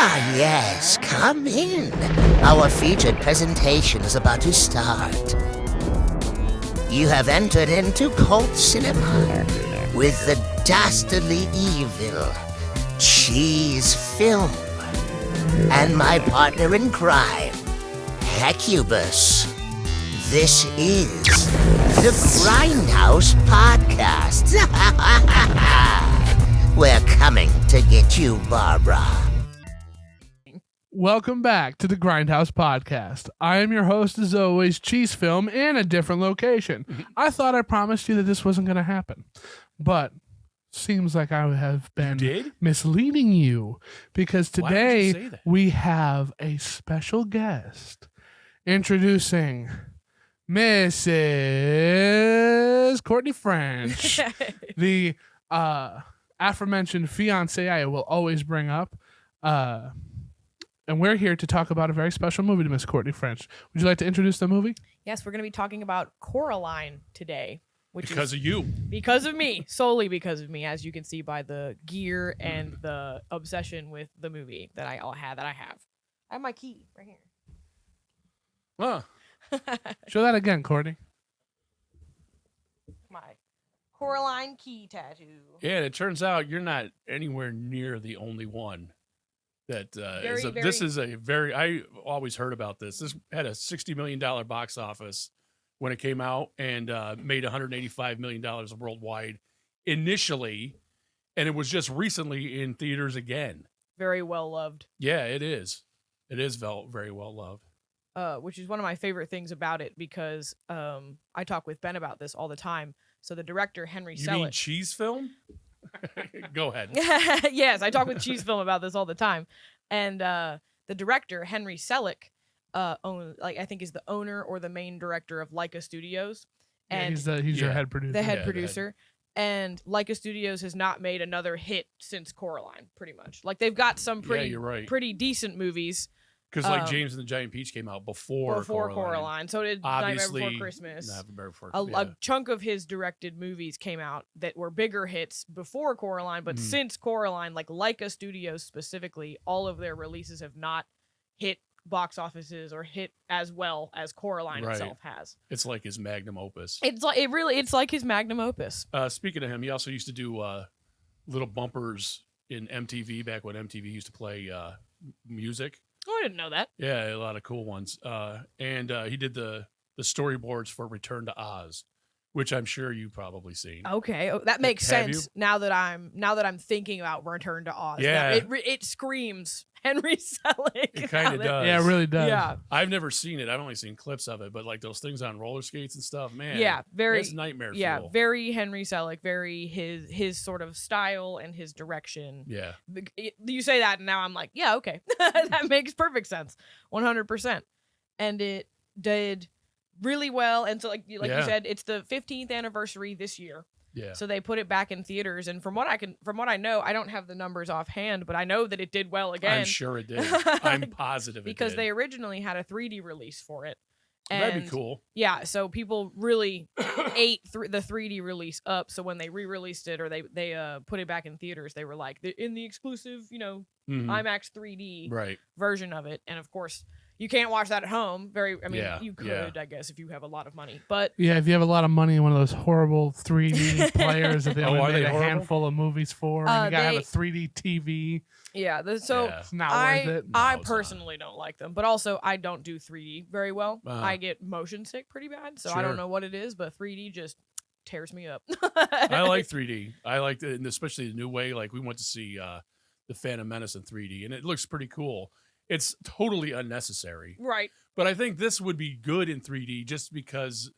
Ah, yes, come in. Our featured presentation is about to start. You have entered into cult cinema with the dastardly evil Cheese Film and my partner in crime, Hecubus. This is the Grindhouse Podcast. We're coming to get you, Barbara. Welcome back to the Grindhouse Podcast. I am your host, as always, Cheese Film, in a different location. I thought I promised you that this wasn't going to happen, but seems like I have been misleading you, because today we have a special guest introducing Mrs. Courtney French, the aforementioned fiancée I will always bring up. And we're here to talk about a very special movie to Miss Courtney French. Would you like to introduce the movie? Yes, we're going to be talking about Coraline today. Because of you. Because of me. Solely because of me, as you can see by the gear and the obsession with the movie that I have. I have my key right here. Huh. Show that again, Courtney. My Coraline key tattoo. Yeah, and it turns out you're not anywhere near the only one that this is a very, I always heard about this. This had a $60 million box office when it came out and made $185 million worldwide initially. And it was just recently in theaters again. Very well loved. Yeah, it is. It is very well loved. Which is one of my favorite things about it, because I talk with Ben about this all the time. So the director, Henry Selick. You mean Cheese Film? Go ahead. Yes, I talk with Cheese Film about this all the time. And the director, Henry Selick, I think is the owner or the main director of Laika Studios. And he's your head producer. The head producer. And Laika Studios has not made another hit since Coraline, pretty much. Like, they've got some pretty decent movies. Because James and the Giant Peach came out before Coraline. So did Obviously, Nightmare Before Christmas. A chunk of his directed movies came out that were bigger hits before Coraline, but since Coraline, like Laika Studios specifically, all of their releases have not hit box offices or hit as well as Coraline itself has. It's like his magnum opus. It's like his magnum opus. Speaking of him, he also used to do little bumpers in MTV back when MTV used to play music. Oh, I didn't know that. Yeah, a lot of cool ones. And he did the storyboards for Return to Oz, which I'm sure you've probably seen. Okay, that makes sense now that I'm thinking about Return to Oz. Yeah, it screams Henry Selick. It kind of does. Yeah, it really does. Yeah, I've never seen it. I've only seen clips of it, but like those things on roller skates and stuff, man. Yeah, that's nightmare fuel. Yeah, very Henry Selick, very his sort of style and his direction. Yeah, you say that, and now I'm like, yeah, okay, that makes perfect sense, 100%. And it did really well, and so like you said, it's the 15th anniversary this year. Yeah. So they put it back in theaters, and from what I know, I don't have the numbers offhand, but I know that it did well again. I'm sure it did. I'm positive because they originally had a 3D release for it. And that'd be cool. Yeah, so people really ate the 3D release up. So when they re-released it, or they put it back in theaters, they were like in the exclusive, IMAX 3D version of it. And of course, you can't watch that at home. You could, I guess, if you have a lot of money. But yeah, if you have a lot of money in one of those horrible 3D players that they only made a handful of movies for, and you gotta have a 3D TV. Yeah, it's not worth it. I personally don't like them, but also I don't do 3D very well. I get motion sick pretty bad, so I don't know what it is, but 3D just tears me up. I like 3D. I like it, and especially the new way. Like, we went to see the Phantom Menace in 3D, and it looks pretty cool. It's totally unnecessary. Right. But I think this would be good in 3D just because,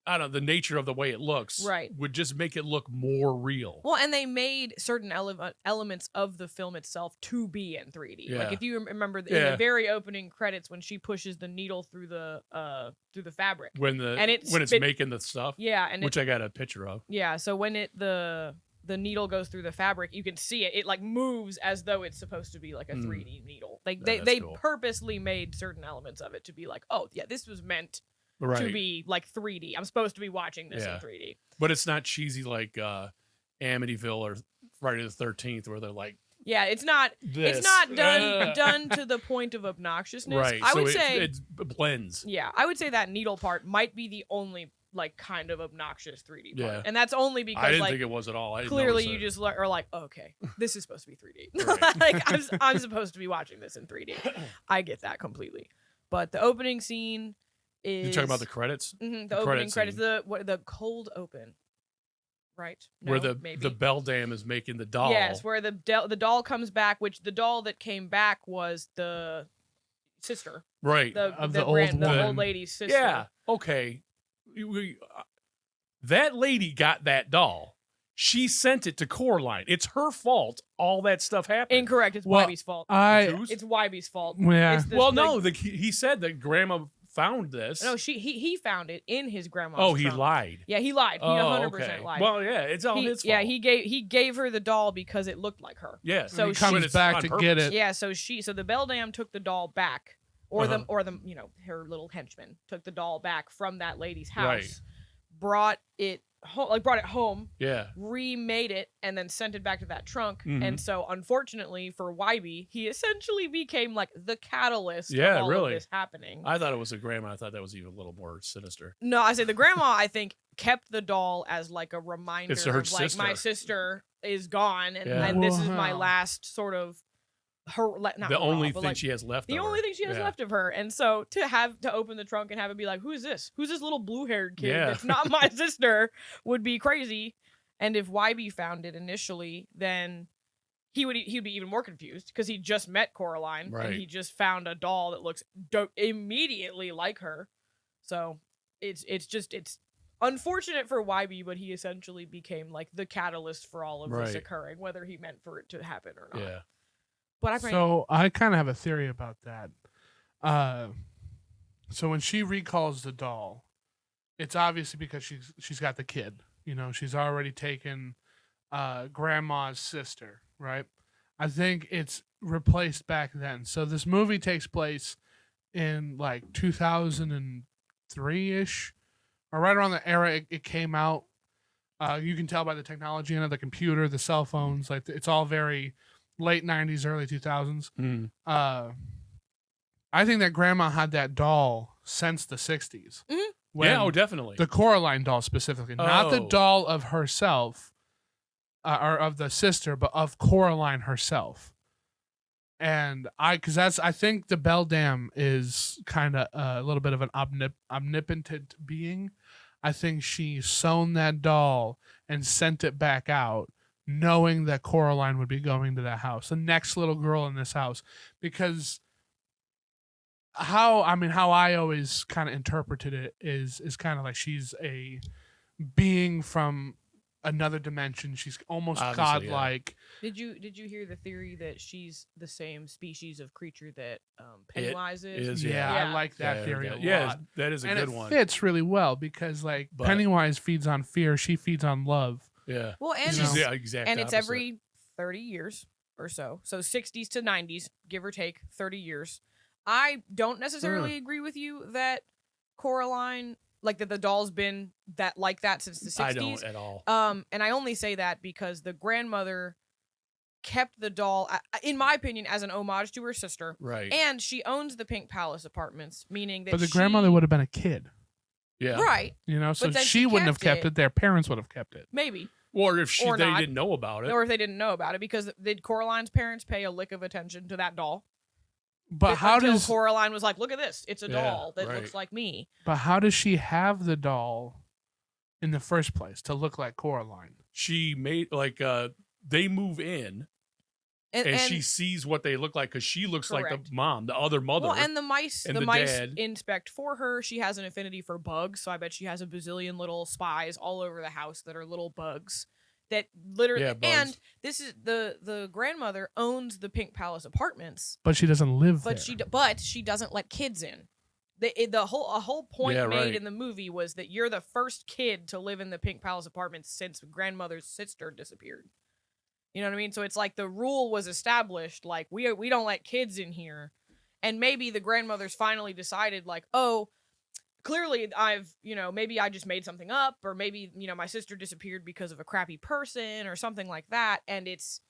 I don't know, the nature of the way it looks would just make it look more real. Well, and they made certain elements of the film itself to be in 3D. Yeah. Like, if you remember in the very opening credits when she pushes the needle through the fabric. When it's making the stuff. Yeah. And which I got a picture of. Yeah. So when the needle goes through the fabric, you can see it. It like moves as though it's supposed to be like a 3D needle. Like they cool. purposely made certain elements of it to be like, oh yeah, this was meant to be like 3D. I'm supposed to be watching this in 3D. But it's not cheesy like Amityville or Friday the 13th where they're like Yeah, it's not done to the point of obnoxiousness. Right. I so would say it blends. Yeah, I would say that needle part might be the only like kind of obnoxious 3D part. Yeah. And that's only because I didn't like think it was at all. I didn't clearly notice you it. just are like, okay, this is supposed to be 3D. Right. Like I'm supposed to be watching this in 3D. I get that completely. But the opening scene is You're talking about the credits? the opening credits, the cold open. Right. No, where the beldam is making the doll. Yes, where the doll comes back, which the doll that came back was the sister. Right. The old lady's sister. Yeah. Okay. That lady got that doll. She sent it to Coraline. It's her fault all that stuff happened. Incorrect. It's Wybe's fault. It's Wybe's fault. Yeah. He said that Grandma found this. No, he found it in his grandma's trunk. He lied. Yeah, he lied. He 100% lied. Well, yeah, it's all his fault. Yeah, he gave her the doll because it looked like her. Yeah. So he comes back to get it. Yeah, so the beldam took the doll back, or the her little henchman took the doll back from that lady's house, right. brought it home, yeah, remade it, and then sent it back to that trunk. And so, unfortunately for Wybe, he essentially became like the catalyst of all of this happening. I thought it was a grandma. I thought that was even a little more sinister. No, I say the grandma, I think, kept the doll as like a reminder it's her of like sister. My sister is gone, and this is my last sort of the only thing she has left. The only thing she has left of her, and so to open the trunk and have it be like, who is this? Who's this little blue-haired kid that's not my sister? Would be crazy. And if Wybe found it initially, then he'd be even more confused because he just met Coraline and he just found a doll that looks immediately like her. So it's unfortunate for Wybe, but he essentially became like the catalyst for all of this occurring, whether he meant for it to happen or not. Yeah. But I kind of have a theory about that. So when she recalls the doll, it's obviously because she's got the kid. You know, she's already taken grandma's sister, right? I think it's replaced back then. So this movie takes place in like 2003-ish, or right around the era it came out. You can tell by the technology in it, the computer, the cell phones, like it's all very late 90s, early 2000s. I think that grandma had that doll since the 60s. Yeah, definitely. The Coraline doll specifically. Not the doll of herself, or of the sister, but of Coraline herself. And I think the beldam is kind of a little bit of an omnipotent being. I think she sewn that doll and sent it back out, knowing that Coraline would be going to that house, the next little girl in this house. Because how I always kind of interpreted it is kind of like she's a being from another dimension. She's almost godlike. Yeah. Did you hear the theory that she's the same species of creature that Pennywise is? Yeah, I like that theory a lot. Yeah, that is a good one. It fits really well because Pennywise feeds on fear, she feeds on love. Yeah. Well, and exactly. And it's every 30 years or so. So 60s to 90s, give or take 30 years. I don't necessarily agree with you that Coraline, like that the doll's been like that since the 60s. I don't at all. And I only say that because the grandmother kept the doll, in my opinion, as an homage to her sister. Right. And she owns the Pink Palace apartments, meaning that But the grandmother would have been a kid. Yeah. Right. You know, so she wouldn't have kept it. Their parents would have kept it. Maybe. Or if they didn't know about it. Or if they didn't know about it, because did Coraline's parents pay a lick of attention to that doll? But until Coraline was like, look at this. It's a doll that looks like me. But how does she have the doll in the first place to look like Coraline? She made, they move in. And she sees what they look like because she looks like the mom, the other mother. Well, and the mice dad. inspect for her. She has an affinity for bugs, so I bet she has a bazillion little spies all over the house that are little bugs that literally. Yeah, bugs. And this is the grandmother owns the Pink Palace apartments, but she doesn't live there. But she doesn't let kids in. A whole point made in the movie was that you're the first kid to live in the Pink Palace apartments since grandmother's sister disappeared. You know what I mean? So it's like the rule was established, like we don't let kids in here. And maybe the grandmothers finally decided like, oh, clearly maybe I just made something up, or maybe, my sister disappeared because of a crappy person or something like that. And it's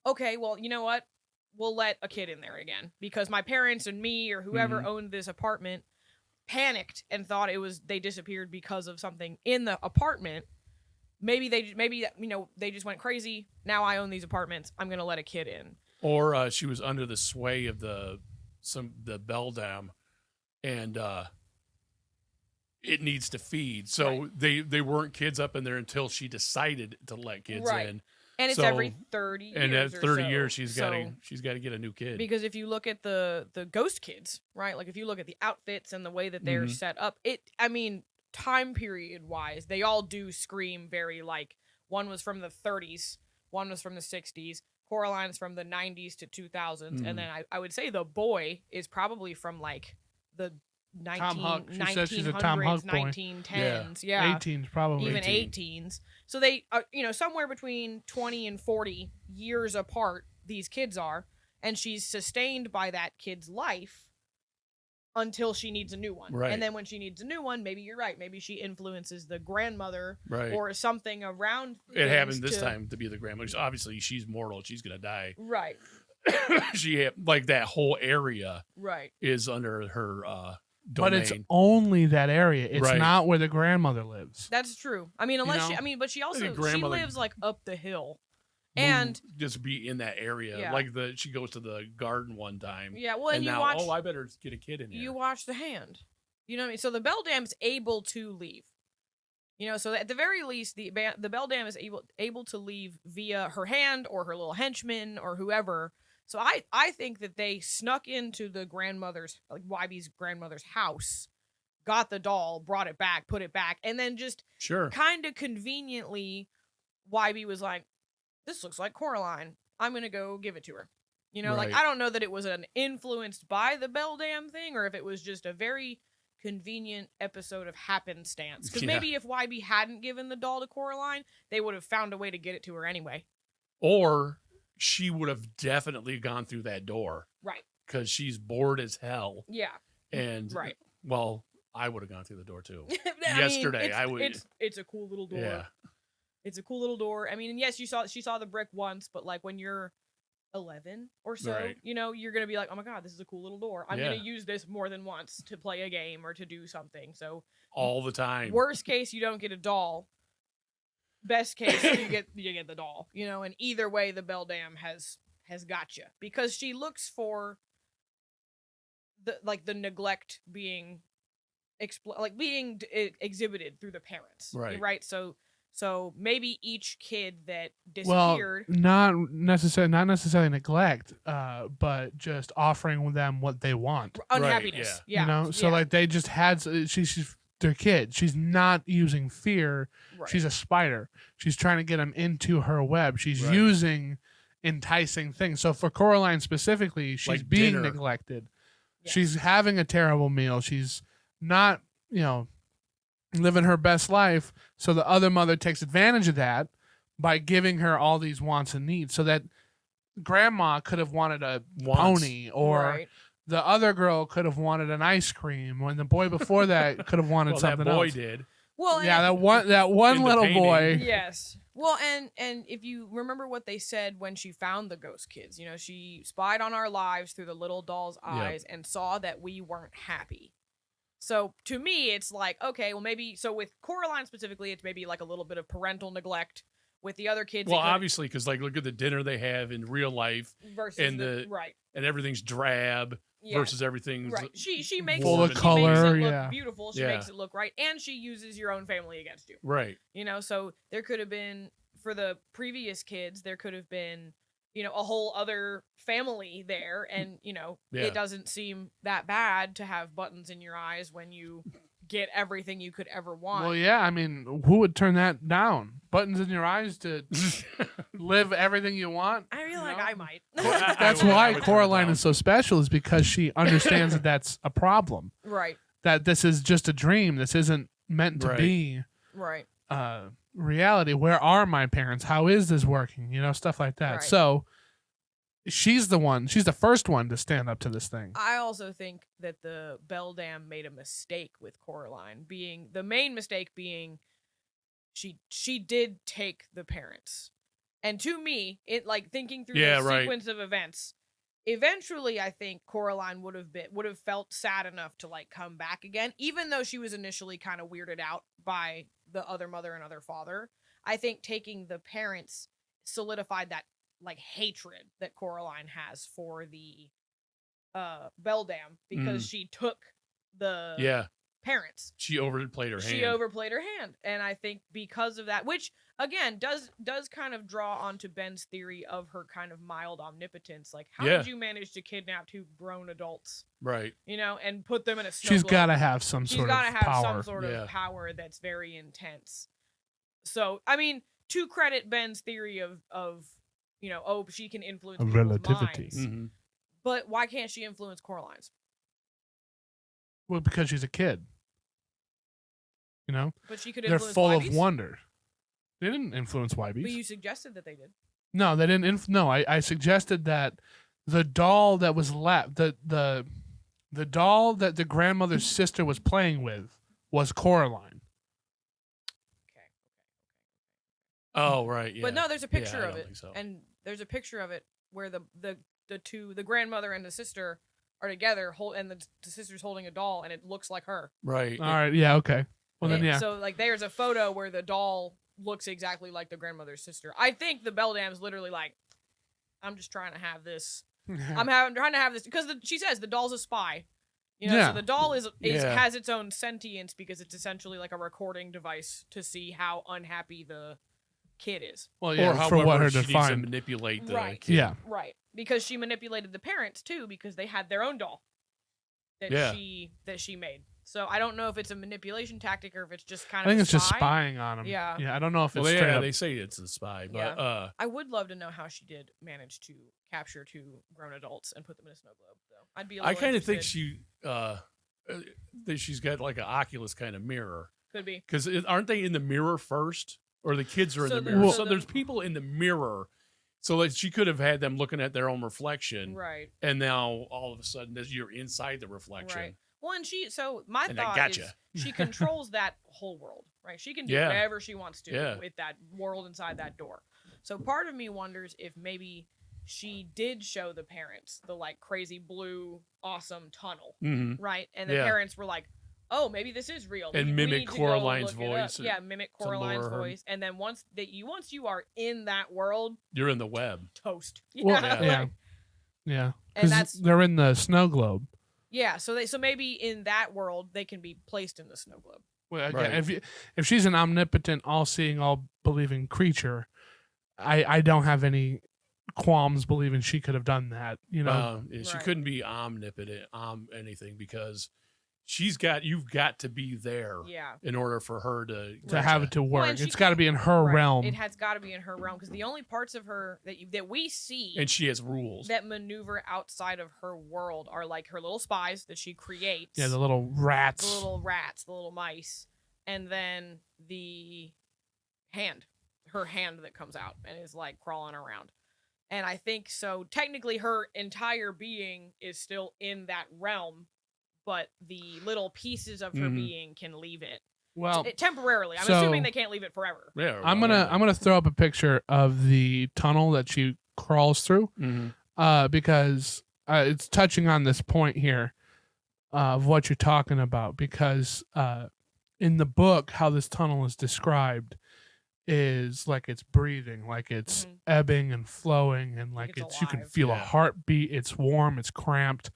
okay, well, you know what? We'll let a kid in there again because my parents and me or whoever owned this apartment panicked and thought they disappeared because of something in the apartment. Maybe they just went crazy. Now I own these apartments. I'm going to let a kid in. Or she was under the sway of the beldam, and it needs to feed. So they weren't kids up in there until she decided to let kids in. And it's every 30 years. And at 30 years, she's got to get a new kid. Because if you look at the ghost kids, right? Like if you look at the outfits and the way that they're set up, time period wise, they all do scream very like one was from the 30s, one was from the 60s, Coraline's from the 90s to 2000s, and then I would say the boy is probably from like the 1900s, 1910s, yeah, 18s probably, even 18s. So they are, somewhere between 20 and 40 years apart. These kids are, and she's sustained by that kid's life until she needs a new one. Right. And then when she needs a new one, maybe you're right. Maybe she influences the grandmother right. or something around. It happened this time to be the grandmother. Obviously, she's mortal. She's gonna die. Right. She like that whole area. Right. Is under her. Domain. But it's only that area. It's right. not where the grandmother lives. That's true. I mean, unless but she also she lives like up the hill. And just be in that area, like she goes to the garden one time. Yeah, well, and you now, watch. I better get a kid in here. You watch the hand. You know what I mean? So the beldam's able to leave. So at the very least, the beldam is able to leave via her hand or her little henchman or whoever. So I think that they snuck into the grandmother's, like YB's grandmother's house, got the doll, brought it back, put it back, and then just kind of conveniently, YB was like, this looks like Coraline. I'm going to go give it to her. Like, I don't know that it was an influenced by the beldam thing or if it was just a very convenient episode of happenstance. Because maybe if YB hadn't given the doll to Coraline, they would have found a way to get it to her anyway. Or she would have definitely gone through that door. Right. Because she's bored as hell. Yeah. And, well, I would have gone through the door too. Yesterday, I would. It's a cool little door. Yeah. It's a cool little door. I mean, and yes, she saw the brick once, but like when you're 11 or so, you're going to be like, oh my God, this is a cool little door. I'm going to use this more than once to play a game or to do something. So all the time. Worst case, you don't get a doll. Best case, you get the doll, and either way, the beldam has got you because she looks for the neglect being exhibited through the parents. Right. So maybe each kid that disappeared. Well, not necessarily neglect, but just offering them what they want. Unhappiness. Yeah. So like they just had she's their kid. She's not using fear. Right. She's a spider. She's trying to get them into her web. She's using enticing things. So for Coraline specifically, she's like being neglected. Yes. She's having a terrible meal. She's not, living her best life. So the other mother takes advantage of that by giving her all these wants and needs. So that grandma could have wanted a pony or the other girl could have wanted an ice cream when the boy before that could have wanted something else. That boy did. Well, yeah, that one little boy. Yes. Well, and if you remember what they said when she found the ghost kids, she spied on our lives through the little doll's eyes and saw that we weren't happy. So to me, it's like, okay, well maybe, so with Coraline specifically, it's maybe like a little bit of parental neglect. With the other kids, well, obviously, because like look at the dinner they have in real life, versus and everything's drab versus everything's she makes full of color, she makes it look beautiful. She makes it look right, and she uses your own family against you. Right. So there could have been for the previous kids, there could have been a whole other family there, and it doesn't seem that bad to have buttons in your eyes when you get everything you could ever want. Well, yeah, I mean, who would turn that down? Buttons in your eyes to live everything you want? I feel like I might. That's why Coraline is so special, is because she understands that that's a problem. Right. That this is just a dream. This isn't meant to be reality. Where are my parents? How is this working? Stuff like that. Right. So she's the first one to stand up to this thing. I also think that the beldam made a mistake with Coraline, the main mistake being she did take the parents. And to me, it like thinking through the sequence of events, eventually I think Coraline would have felt sad enough to like come back again, even though she was initially kind of weirded out by the other mother and other father. I think taking the parents solidified that like hatred that Coraline has for the beldam because she took the parents. She overplayed her hand. She overplayed her hand. And I think because of that, which again does kind of draw onto Ben's theory of her kind of mild omnipotence. Like, how did you manage to kidnap 2 grown adults? Right. You know, and put them in a snow She's globe? got to have some She's sort of got to have power. some sort of power that's very intense. So, I mean, to credit Ben's theory of you know, oh, she can influence people's relativity. minds. But why can't she influence Coraline's? Well, because she's a kid. You know? But she could They're influence full Wybies? of wonder. They didn't influence Wybies. But you suggested that they did. No, they didn't. No, I suggested that the doll that was left, the doll that the grandmother's sister was playing with was Coraline. Okay. Oh, right. Yeah. But no, there's a picture I of don't it. think so. And there's a picture of it where the grandmother and the sister are together, and the sister's holding a doll, and it looks like her. Right. All right. Yeah. Okay. Well, then, yeah. So, like, there's a photo where the doll looks exactly like the grandmother's sister. I think the beldam's literally like, I'm just trying to have this. I'm trying to have this because she says the doll's a spy. You know, so the doll has its own sentience because it's essentially like a recording device to see how unhappy the kid is. Well, yeah, or for what her she to needs find. to manipulate the Right. kid. Yeah. Right. Because she manipulated the parents too because they had their own doll that she made. So I don't know if it's a manipulation tactic or if it's just kind of I think a it's just spy. spying on him. Yeah. Yeah. I don't know if it's Well, straight up. they say it's a spy, but I would love to know how she did manage to capture 2 grown adults and put them in a snow globe. Though I'd be. I kind of think that she's got like an Oculus kind of mirror. Could be. Because aren't they in the mirror first, or the kids are in So the the- mirror? so So the- there's people in the mirror. So like she could have had them looking at their own reflection, Right. and now all of a sudden you're inside the reflection. Right. Well, and my And I thought gotcha. is she controls that whole world, right? She can do Yeah. whatever she wants to Yeah. with that world inside that door. So part of me wonders if maybe she did show the parents the like crazy blue awesome tunnel, Mm-hmm. right? And the Yeah. parents were like, "Oh, maybe this is real." And We mimic need to go Coraline's look it up." voice Yeah, mimic to lure Coraline's her. voice, and then once you are in that world, You're in the web. toast. Well, Yeah, yeah. like- Yeah. And 'Cause they're in the snow globe. yeah. So maybe in that world they can be placed in the snow globe. Well, Right. again, if she's an omnipotent, all-seeing, all-believing creature, I don't have any qualms believing she could have done that. You know, She Right. couldn't be omnipotent, anything because you've got to be there Yeah. in order for her to to have it to Well, work, and she it's got to be in her Right. realm. It has got to be in her realm because the only parts of her that we see and she has rules. that maneuver outside of her world are like her little spies that she creates. Yeah, the little rats. the little rats, the little mice, and then the her hand that comes out and is like crawling around. And I think so. Technically, her entire being is still in that realm, but the little pieces of her Mhm. being can leave it. Well, Temporarily. I'm so- assuming they can't leave it forever. Yeah, I'm gonna throw up a picture of the tunnel that she crawls through, because it's touching on this point here of what you're talking about. Because in the book, how this tunnel is described is like it's breathing, like it's Mhm. ebbing and flowing, and like it's you can alive. feel a Yeah. heartbeat. It's warm. It's cramped.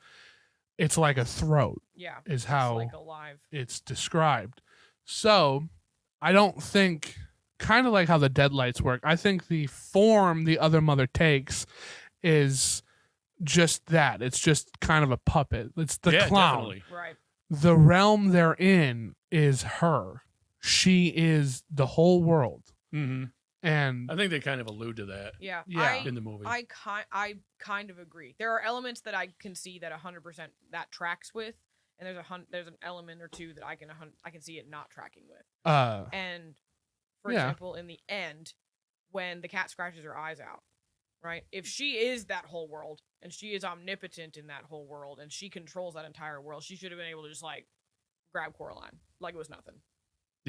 It's like a throat. Yeah. Is It's how like alive. it's described. So I don't think, kind of like how the deadlights work, I think the form the other mother takes is just that. It's just kind of a puppet. It's the clown. Definitely. Right. The realm they're in is her. She is the whole world. Mm-hmm. And I think they kind of allude to that Yeah. Yeah. in the movie. I kind of agree. There are elements that I can see that 100% that tracks with, and there's an element or two that I can see it not tracking with. And for Yeah. example, in the end, when the cat scratches her eyes out, right? If she is that whole world and she is omnipotent in that whole world and she controls that entire world, she should have been able to just like grab Coraline like it was nothing.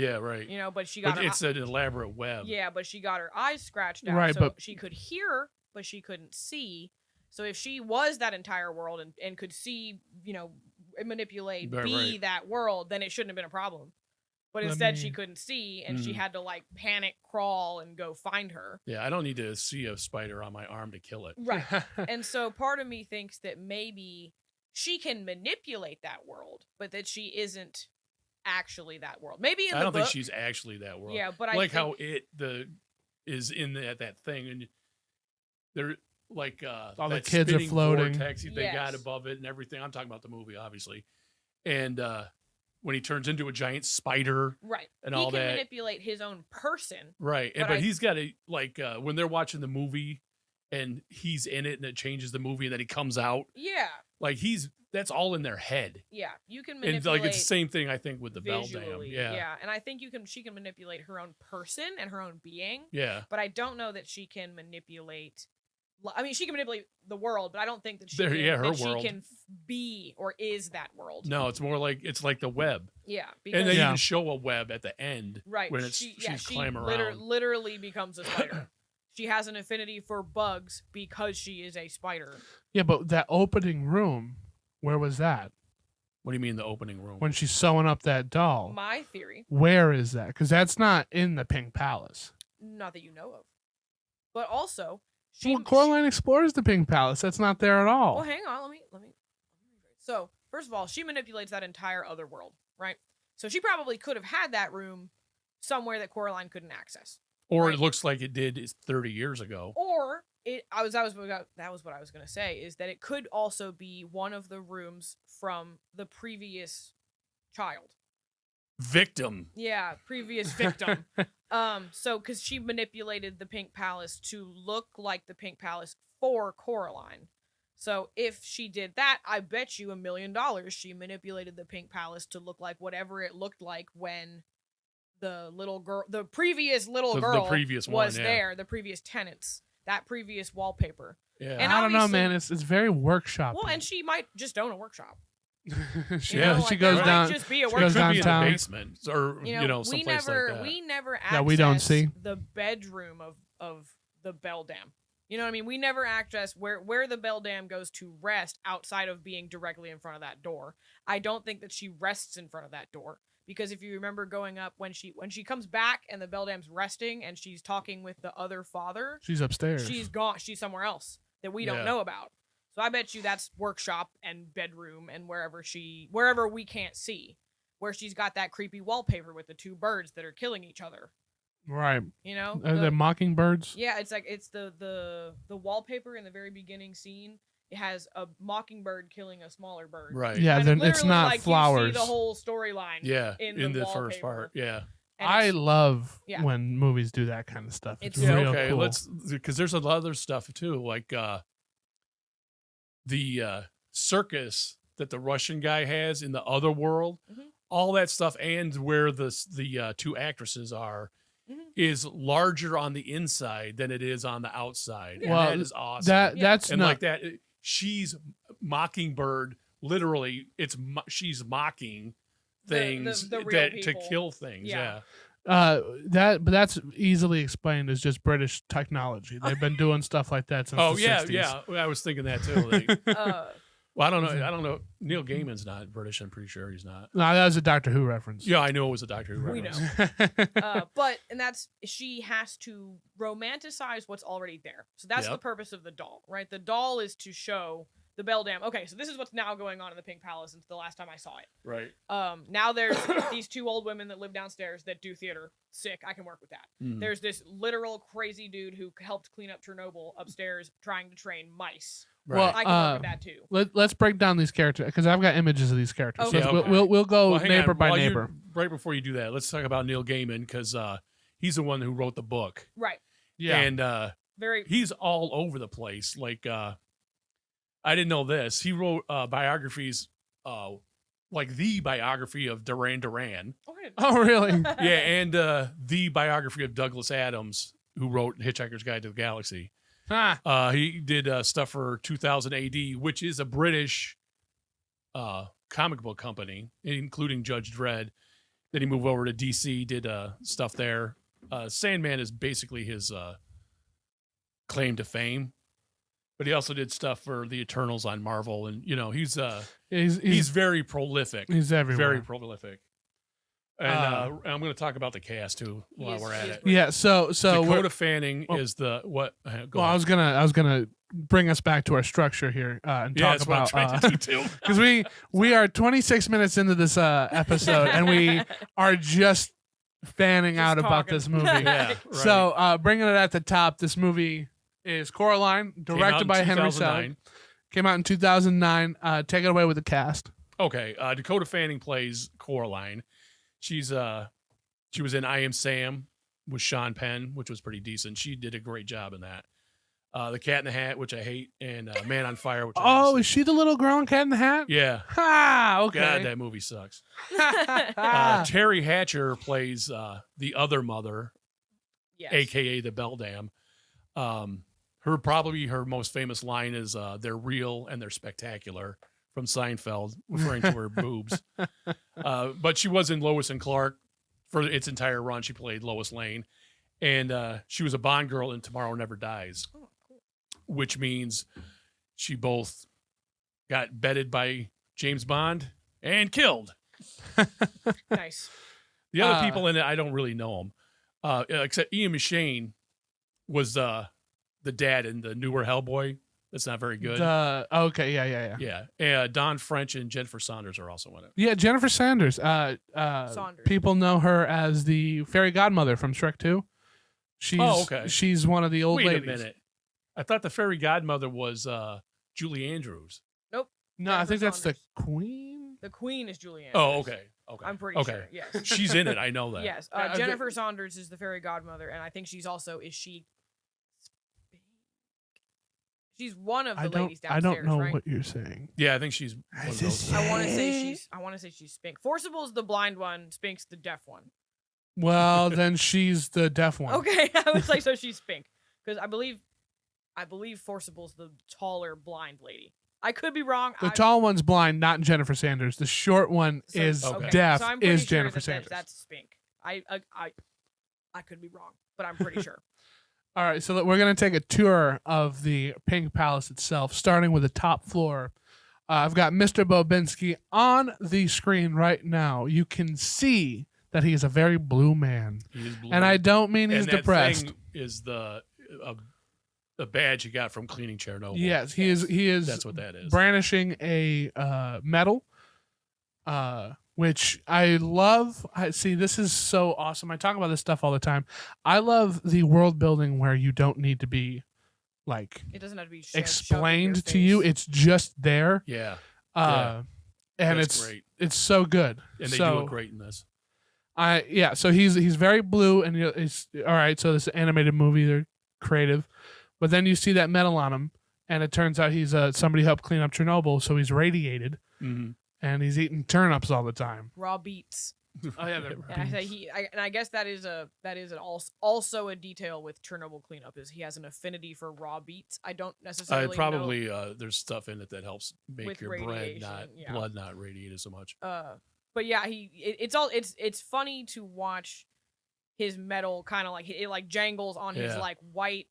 Yeah, right. You know, but she got it's an elaborate web. Yeah, but she got her eyes scratched out, right, so but she could hear, but she couldn't see. So if she was that entire world and could see, you know, manipulate, that world, then it shouldn't have been a problem. But instead, she couldn't see, and she had to like panic crawl and go find her. Yeah, I don't need to see a spider on my arm to kill it. Right. And so part of me thinks that maybe she can manipulate that world, but that she isn't actually that world. Maybe in the book. I don't think she's actually that world. Yeah, but like how it is in that thing, and they're like all the that kids are floating. Vortex they got above it and everything. I'm talking about the movie, obviously, and when he turns into a giant spider, right, and all that, he can manipulate his own person, right? But he's got to like when they're watching the movie, and he's in it, and it changes the movie, and then he comes out, like that's all in their head. Yeah, you can manipulate. And like it's the same thing I think with the visually, Beldam. Yeah, and I think she can manipulate her own person and her own being. Yeah, but I don't know that she can manipulate. I mean, she can manipulate the world, but I don't think that she can be or is that world. No, it's more like the web. Yeah, and they even show a web at the end, right? When she's climbing around. Literally becomes a spider. She has an affinity for bugs because she is a spider. Yeah, but that opening room, where was that? What do you mean the opening room? When she's sewing up that doll. My theory. Where is that? Because that's not in the Pink Palace. Not that you know of. But also, Coraline explores the Pink Palace. That's not there at all. Well, hang on. Let me. So, first of all, she manipulates that entire other world, right? So she probably could have had that room somewhere that Coraline couldn't access. Or it looks like it did 30 years ago. Or that was what I was going to say, is that it could also be one of the rooms from the previous child. Victim. Yeah, previous victim. So because she manipulated the Pink Palace to look like the Pink Palace for Coraline. So if she did that, I bet you $1 million she manipulated the Pink Palace to look like whatever it looked like when the previous little girl was there, the previous tenants, that previous wallpaper. Yeah. And I don't know, man. It's very workshop. Well, and she might just own a workshop. She goes down. Just be a she goes workshop. Could be in the basement or someplace like that. We never access we don't see the bedroom of the Beldam. You know what I mean? We never access where the Beldam goes to rest outside of being directly in front of that door. I don't think that she rests in front of that door. Because if you remember going up when she comes back and the Beldam's resting and she's talking with the other father, she's upstairs. She's gone. She's somewhere else that we don't know about. So I bet you that's workshop and bedroom and wherever we can't see, where she's got that creepy wallpaper with the two birds that are killing each other. Right. You know, the mockingbirds. Yeah, it's the wallpaper in the very beginning scene. It has a mockingbird killing a smaller bird. Right. Yeah, then it's not like flowers. You see the whole storyline. Yeah, in the first part. Yeah. I love when movies do that kind of stuff. It's real cool. Because there's a lot of other stuff too, like the circus that the Russian guy has in the other world. Mm-hmm. All that stuff, and where the two actresses are. Mm-hmm. Is larger on the inside than it is on the outside. Yeah. Well, that is awesome. That's and like that. She's mockingbird. Literally, she's mocking things to kill things. Yeah. But that's easily explained as just British technology. They've been doing stuff like that since the 60s. Yeah. I was thinking that too. Well, I don't know. Neil Gaiman's not British. I'm pretty sure he's not. No, that was a Doctor Who reference. Yeah, I knew it was a Doctor Who reference. We know. She has to romanticize what's already there. So that's the purpose of the doll, right? The doll is to show the Beldam. Okay, so this is what's now going on in the Pink Palace since the last time I saw it. Right. Now there's these two old women that live downstairs that do theater. Sick. I can work with that. Mm. There's this literal crazy dude who helped clean up Chernobyl upstairs trying to train mice. Right. Well, I can work with that too. Let's break down these characters because I've got images of these characters. Okay. So we'll go neighbor by neighbor. Right before you do that, let's talk about Neil Gaiman because he's the one who wrote the book. Right. Yeah. And he's all over the place. Like I didn't know this. He wrote biographies, like the biography of Duran Duran. Oh, really? Yeah, and the biography of Douglas Adams, who wrote Hitchhiker's Guide to the Galaxy. He did stuff for 2000 AD, which is a British comic book company, including Judge Dredd. Then he moved over to DC, did stuff there. Sandman is basically his claim to fame, but he also did stuff for the Eternals on Marvel, and he's very prolific. He's everywhere. Very prolific. And I'm going to talk about the cast too while we're at it. Yeah. So Dakota Fanning is the what? Well, I was gonna bring us back to our structure here and talk about because we are 26 minutes into this episode and we are just fanning out about this movie. Yeah, right. So bringing it at the top, this movie is Coraline, directed by Henry Selick. Came out in 2009. Take it away with the cast. Okay, Dakota Fanning plays Coraline. She was in I Am Sam with Sean Penn, which was pretty decent. She did a great job in that. The Cat in the Hat, which I hate, and Man on Fire, which is she the little girl in Cat in the Hat? Yeah. Ha! Okay. God, that movie sucks. Teri Hatcher plays the other mother, a.k.a. the Beldam. Her most famous line is "They're real and they're spectacular" from Seinfeld, referring to her boobs. But she was in Lois and Clark for its entire run. She played Lois Lane, and she was a Bond girl in Tomorrow Never Dies, which means she both got bedded by James Bond and killed. Nice. The other people in it, I don't really know them, except Ian McShane was the dad in the newer Hellboy. That's not very good. Okay, yeah. Yeah. Don French and Jennifer Saunders are also in it. Yeah, Jennifer Saunders. Saunders. People know her as the fairy godmother from Shrek 2. She's one of the old ladies. Wait a minute. I thought the fairy godmother was Julie Andrews. Nope. No, I think that's the queen. The queen is Julie Andrews. Oh, okay. I'm pretty sure. Yes. She's in it. I know that. Yes. Jennifer Saunders is the fairy godmother, and I think she's one of the ladies downstairs. I don't know right? what you're saying. Yeah, I think she's one of those. I want to say she's Spink. Forcible's the blind one. Spink's the deaf one. Well, then she's the deaf one. Okay, I was like, so she's Spink because I believe Forcible's the taller blind lady. I could be wrong. The tall one's blind, not Jennifer Sanders. The short one is deaf. So I'm is sure Jennifer Sanders? That's Spink. I could be wrong, but I'm pretty sure. All right, so we're going to take a tour of the Pink Palace itself, starting with the top floor. I've got Mr. Bobinski on the screen right now. You can see that he is a very blue man. He is blue. And I don't mean he's depressed. Thing is the badge he got from cleaning Chernobyl. Yes, he is. That's what that is. Brandishing a medal, which I love. See, this is so awesome. I talk about this stuff all the time. I love the world building where you don't need to be it doesn't have to be explained to you. It's just there. Yeah. And that's great. Great. It's so good. And they do it great in this. So he's very blue, and it's all right. So this animated movie, they're creative, but then you see that medal on him, and it turns out he's somebody helped clean up Chernobyl, so he's radiated. Mm-hmm. And he's eating turnips all the time. Raw beets. Oh yeah, and I guess that is also a detail with Chernobyl cleanup is he has an affinity for raw beets. I don't necessarily know. There's stuff in it that helps make your blood not radiate so much. But yeah, it's funny to watch his metal kind of it jangles on his white,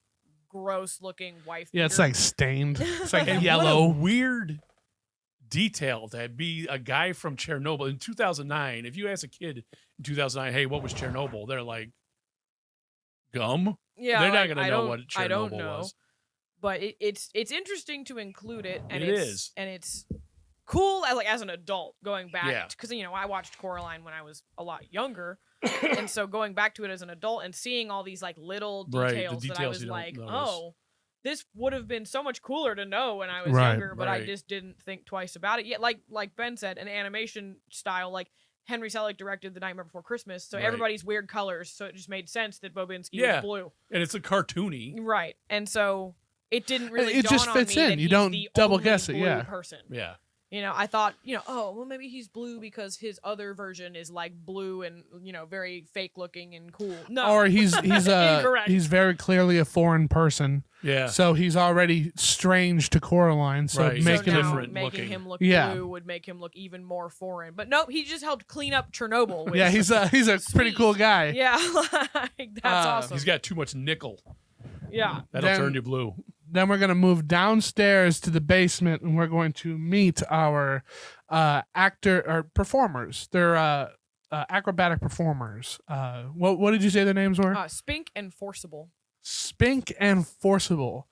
gross looking wife. Yeah, it's stained. It's What yellow. a weird detail to be a guy from Chernobyl in 2009. If you ask a kid in 2009, hey, what was Chernobyl? They're like, gum. Yeah, they're not gonna know what Chernobyl I don't know. was. But it's interesting to include it, and it's cool as an adult going back because I watched Coraline when I was a lot younger, and so going back to it as an adult and seeing all these little details that I was like, oh. This would have been so much cooler to know when I was younger, but I just didn't think twice about it. Yeah, like Ben said, an animation style, Henry Selick directed The Nightmare Before Christmas, so everybody's weird colors, so it just made sense that Bobinski was blue. And it's a cartoony. Right, and so it didn't really it dawn just on fits me in. that You he's don't the double only guess it, blue yeah. person. Yeah. You know, I thought, oh, well, maybe he's blue because his other version is like blue and, very fake looking and cool. No. Or he's Incorrect. he's very clearly a foreign person. Yeah. So he's already strange to Coraline. So Right. making so him different making looking. him look Yeah. blue would make him look even more foreign. But nope, he just helped clean up Chernobyl. Which, yeah, he's a pretty Sweet. cool guy. yeah, like, that's awesome. He's got too much nickel. Yeah. That'll Then- turn you blue. Then we're going to move downstairs to the basement, and we're going to meet our actor or performers. They're acrobatic performers. What did you say their names were? Spink and Forcible. Spink and Forcible.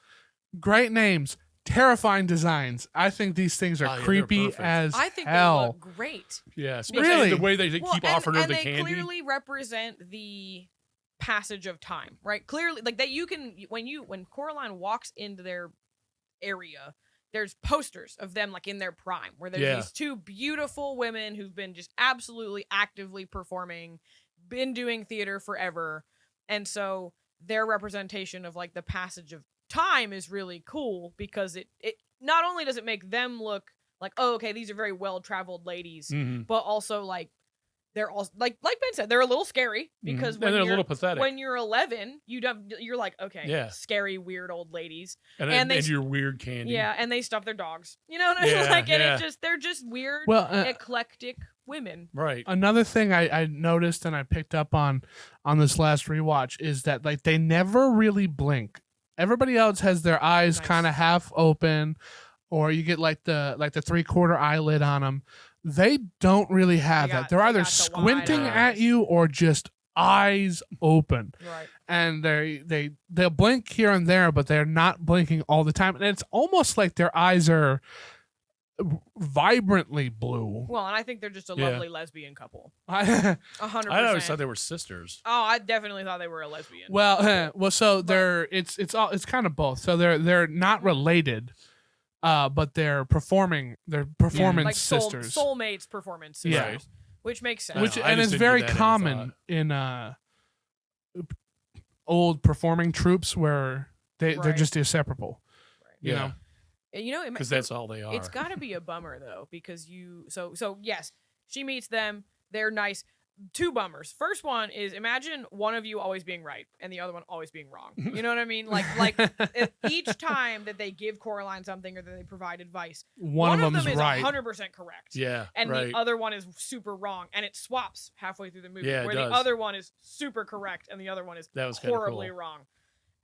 Great names. Terrifying designs. I think these things are Oh, yeah, they're creepy perfect. as I think hell. they look great. Yeah, especially Really? the way they keep offering her and the they candy. clearly represent the passage of time, right? Clearly, like that you can when Coraline walks into their area, there's posters of them like in their prime, where there's these two beautiful women who've been just absolutely actively performing, been doing theater forever, and so their representation of like the passage of time is really cool because it not only does it make them look like, oh, okay, these are very well-traveled ladies, but also like they're all like Ben said, they're a little scary because And when they're a you're little pathetic. when you're 11, you're like, okay, Yeah. scary weird old ladies, and they- your weird candy. yeah, and they stuff their dogs, you know what I mean? Yeah, Like, and yeah. they're just weird, Well, eclectic women. Right. another thing I noticed and I picked up on this last rewatch is that like they never really blink. Everybody else has their eyes Nice. kind of half open, or you get like the 3/4 eyelid on them. They don't really have that. They're they either got the wide squinting at eyes. you or just eyes open. Right. And they'll blink here and there, but they're not blinking all the time. And it's almost like their eyes are vibrantly blue. Well, and I think they're just a Yeah. lovely lesbian couple. 100%. 100%. I always thought they were sisters. Oh, I definitely thought they were a lesbian. Well, so they're it's kind of both. So they're not related, but they're performance like sisters. soulmates performance sisters, Yeah. which makes sense. Which I and just it's didn't very give that any common thought. in old performing troops where they're Right. just inseparable. You Yeah. know? Because that's all they are. It's got to be a bummer though, because so yes, she meets them. They're nice. Two bummers. First one is, imagine one of you always being right and the other one always being wrong. You know what I mean? Like each time that they give Coraline something or that they provide advice, One of them them's is right. 100% correct. Yeah. And right. the other one is super wrong, and it swaps halfway through the movie, Yeah, it where does. the other one is super correct and the other one is That was kinda horribly cool. wrong.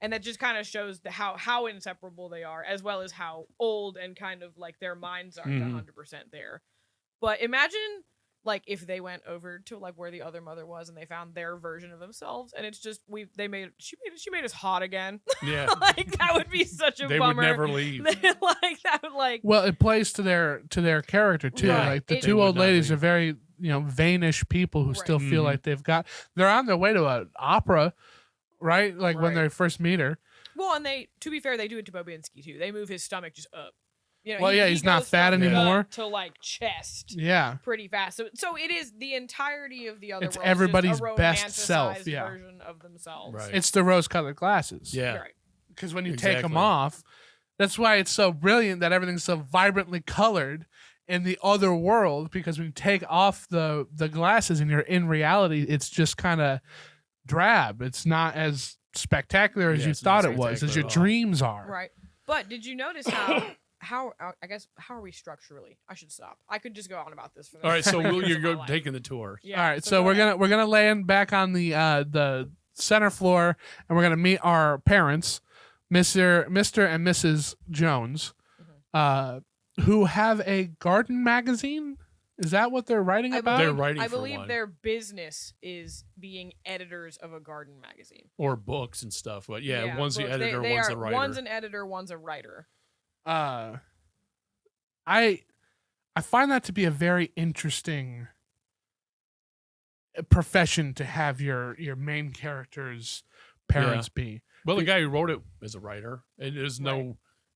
And that just kind of shows how inseparable they are, as well as how old and kind of like their minds aren't Mhm. 100% there. But imagine like if they went over to like where the other mother was and they found their version of themselves, and it's just she made us hot again. Yeah. Like that would be such a They bummer. would never leave. like that would like Well, it plays to their character too. Right. Like the They two would old not ladies leave. are very, vainish people who still feel Mhm. like they're on their way to an opera, right? Like when Right. they first meet her. well, and they, to be fair, they do it to Bobinski too. They move his stomach just up. Well, yeah, he's not goes fat from anymore. gut to like chest. Yeah. Pretty fast. So it is the entirety of the other It's world. everybody's is just a best self, romanticized yeah. version of themselves. Right. It's the rose-colored glasses. Yeah. Right. Because when you take them Exactly. off, that's why it's so brilliant that everything's so vibrantly colored in the other world. Because when you take off the glasses and you're in reality, it's just kind of drab. It's not as spectacular as Yeah, you it's not thought it was, as spectacular your at all. dreams are. Right. But did you notice how are we structurally? I should stop. I could just go on about this for the All right. next So 3 years you're of my go life. taking the tour. Yeah, All right, so go we're ahead. gonna land back on the center floor, and we're gonna meet our parents, Mr. and Mrs. Jones, who have a garden magazine. Is that what they're writing about? They're writing I for believe one. their business is being editors of a garden magazine. Or books and stuff. But yeah, one's the books. editor, They one's are, the writer. One's an editor, one's a writer. I find that to be a very interesting profession to have your main character's parents be. Well, the guy who wrote it is a writer.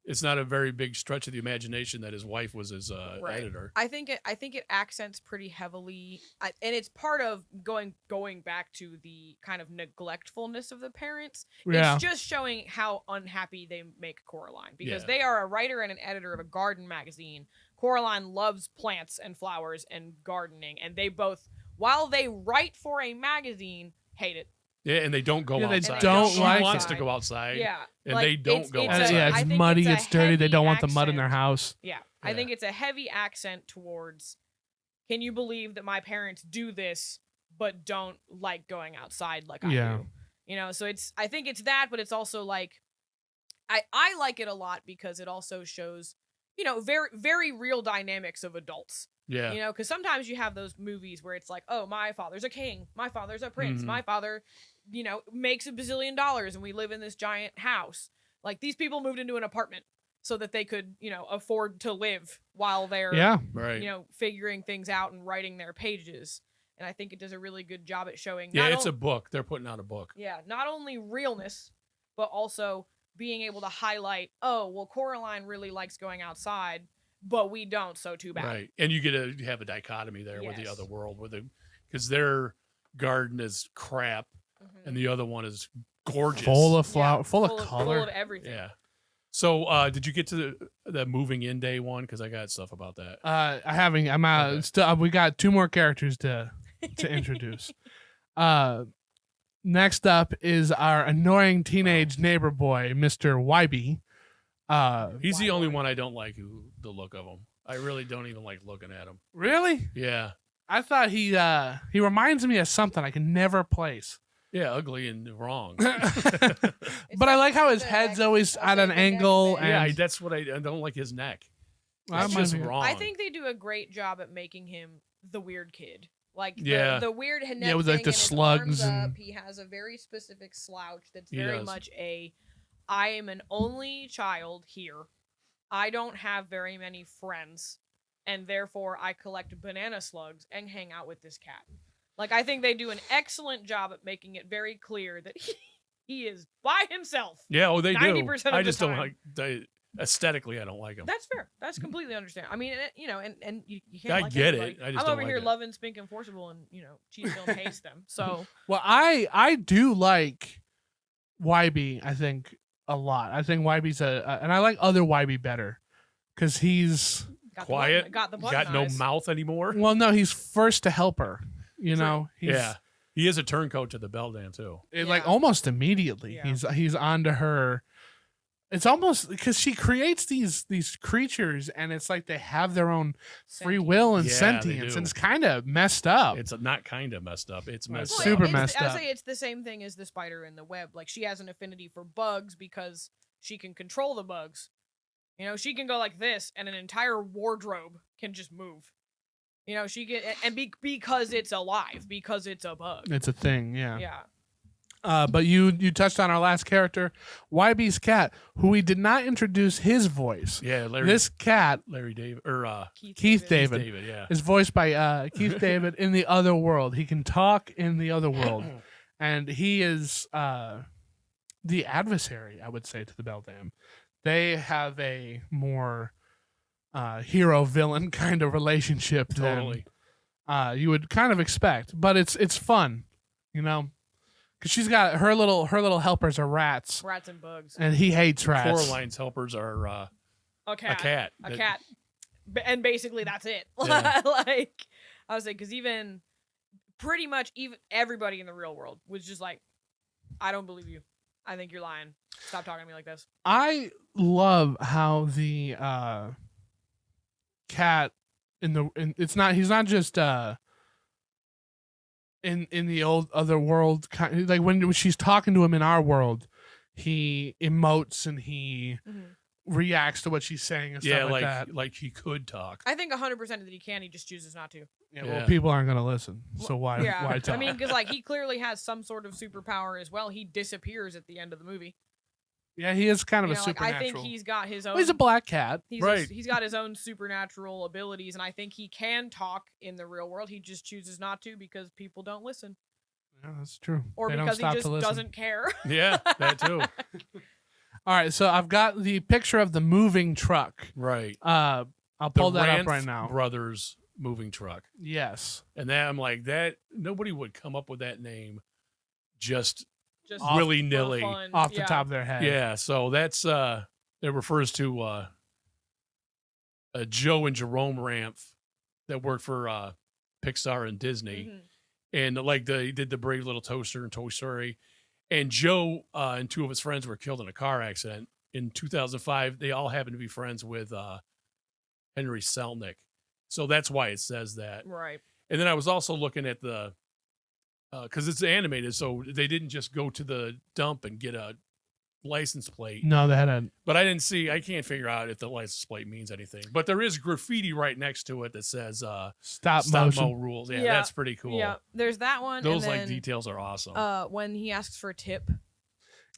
it's not a very big stretch of the imagination that his wife was his editor. I think it accents pretty heavily, and it's part of going back to the kind of neglectfulness of the parents. Yeah. It's just showing how unhappy they make Coraline, because they are a writer and an editor of a garden magazine. Coraline loves plants and flowers and gardening, and they both, while they write for a magazine, hate it. Yeah, and they don't go outside. She wants to go outside. Yeah, and they don't go outside. It's muddy, it's dirty. They don't want the mud in their house. Yeah, I think it's a heavy accent towards, can you believe that my parents do this, but don't like going outside like I do? You know, so I think it's that, but it's also like, I like it a lot because it also shows, you know, very, very real dynamics of adults. Yeah. You know, because sometimes you have those movies where it's like, oh, my father's a king, my father's a prince, my father, you know, makes $1 bazillion and we live in this giant house. Like, these people moved into an apartment so that they could, you know, afford to live while they're, you know, figuring things out and writing their pages. And I think it does a really good job at showing. Yeah, it's a book. They're putting out a book. Yeah, not only realness, but also being able to highlight, oh, well, Coraline really likes going outside, but we don't, so too bad. Right, and you get to have a dichotomy there with the other world, because their garden is crap, and the other one is gorgeous, full of flower, full of color, full of everything. Yeah. So, did you get to the moving in day one? Because I got stuff about that. I haven't. I'm out. Still, we got 2 more characters to introduce. Next up is our annoying teenage neighbor boy, Mr. Wybie. He's the only one I don't like the look of him. I really don't even like looking at him. Really? Yeah. I thought he reminds me of something I can never place. Yeah, ugly and wrong. But I like how his head's always at an angle. And that's what I don't like, his neck. It's just wrong. I think they do a great job at making him the weird kid. Like the weird neck with like the slugs and he has a very specific slouch that's very much I am an only child here. I don't have very many friends, and therefore I collect banana slugs and hang out with this cat. Like, I think they do an excellent job at making it very clear that he is by himself. Yeah, they 90% do. I just don't like aesthetically. I don't like him. That's fair. That's completely understandable. I mean, you know, and you can't. I get it. I'm over here loving Spink and Forcible, and you know, Cheese don't hates them. So well, I do like Wybie. I think a lot. I think Wybie's and I like other Wybie better because he's quiet. Got no mouth anymore. Well, no, he's first to help her. You know, he is a turncoat to the Beldam too. Like almost immediately, he's onto her. It's almost because she creates these creatures, and it's like they have their own free will and sentience, and it's kind of messed up. It's not kind of messed up. It's messed up. Super messed up. I say it's the same thing as the spider in the web. Like, she has an affinity for bugs because she can control the bugs. You know, she can go like this, and an entire wardrobe can just move. You know, she can, and because it's alive, because it's a bug. It's a thing, yeah. Yeah. But you touched on our last character, Wybie's cat, who we did not introduce his voice. Yeah, this cat, Larry David or Keith David, is voiced by Keith David in the other world. He can talk in the other world, and he is the adversary, I would say, to the Beldam. They have a more hero villain kind of relationship than you would kind of expect, but it's fun, you know. Because she's got her little helpers are rats and bugs, and he hates rats. Coraline's helpers are a cat, and basically that's it. Yeah. Like, I was like, because pretty much everybody in the real world was just like, I don't believe you. I think you're lying. Stop talking to me like this. I love how the cat he's not just in the old other world, like when she's talking to him in our world, he emotes and he reacts to what she's saying and stuff like that. Like he could talk. I think 100% that he can. He just chooses not to. Yeah, well, people aren't going to listen, so why talk? I mean, because like he clearly has some sort of superpower as well. He disappears at the end of the movie. Yeah, he is kind of a Like, supernatural. I think he's got his own. Well, he's a black cat, he's got his own supernatural abilities, and I think he can talk in the real world. He just chooses not to because people don't listen. Yeah, that's true. Or because he just doesn't care. Yeah, that too. All right, so I've got the picture of the moving truck. Right. I'll pull that Ranth up right now. Brothers moving truck. Yes. And then I'm like, that nobody would come up with that name just Just willy-nilly off the top of their head. Yeah, so that's it refers to Joe and Jerome Ranth that worked for Pixar and Disney. And like they did the Brave Little Toaster and Toy Story. And Joe and two of his friends were killed in a car accident in 2005. They all happened to be friends with Henry Selick. So that's why it says that. Right. And then I was also looking at the, because it's animated, so they didn't just go to the dump and get a license plate. No, they had a. But I can't figure out if the license plate means anything. But there is graffiti right next to it that says Stop motion mo rules. Yeah, that's pretty cool. Yeah, there's that one. Those and then, details are awesome. When he asks for a tip.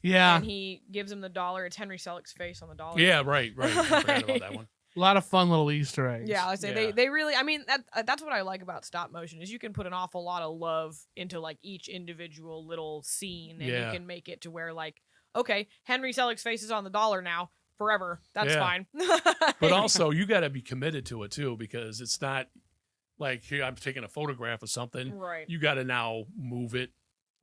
Yeah. And he gives him the $1. It's Henry Selick's face on the dollar. Yeah, right. I forgot about that one. A lot of fun little Easter eggs. Yeah, I say they really. I mean, that's what I like about stop motion is you can put an awful lot of love into like each individual little scene, and you can make it to where like, okay, Henry Selick's face is on the dollar now forever. That's fine. But also, you got to be committed to it too, because it's not like here I'm taking a photograph of something. Right. You got to now move it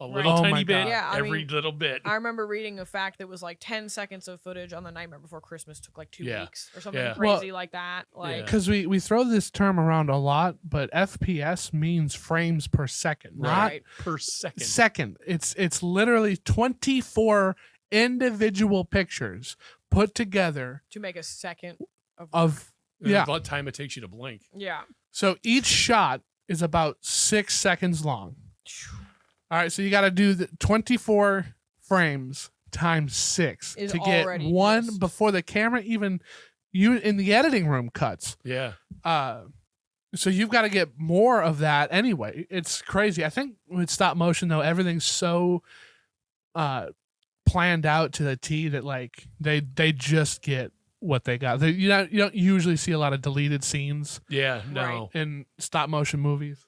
a little tiny bit, every little bit. I remember reading a fact that was like 10 seconds of footage on The Nightmare Before Christmas took like 2 weeks or something crazy like that. Like, because we throw this term around a lot, but FPS means frames per second, not per second. Second. It's literally 24 individual pictures put together to make a second of the time it takes you to blink. Yeah. So each shot is about 6 seconds long. All right, so you got to do the 24 frames times 6 to get one before the camera even in the editing room cuts. Yeah. So you've got to get more of that anyway. It's crazy. I think with stop motion though, everything's so planned out to the T that like they just get what they got. You don't usually see a lot of deleted scenes. Yeah, no. In stop motion movies.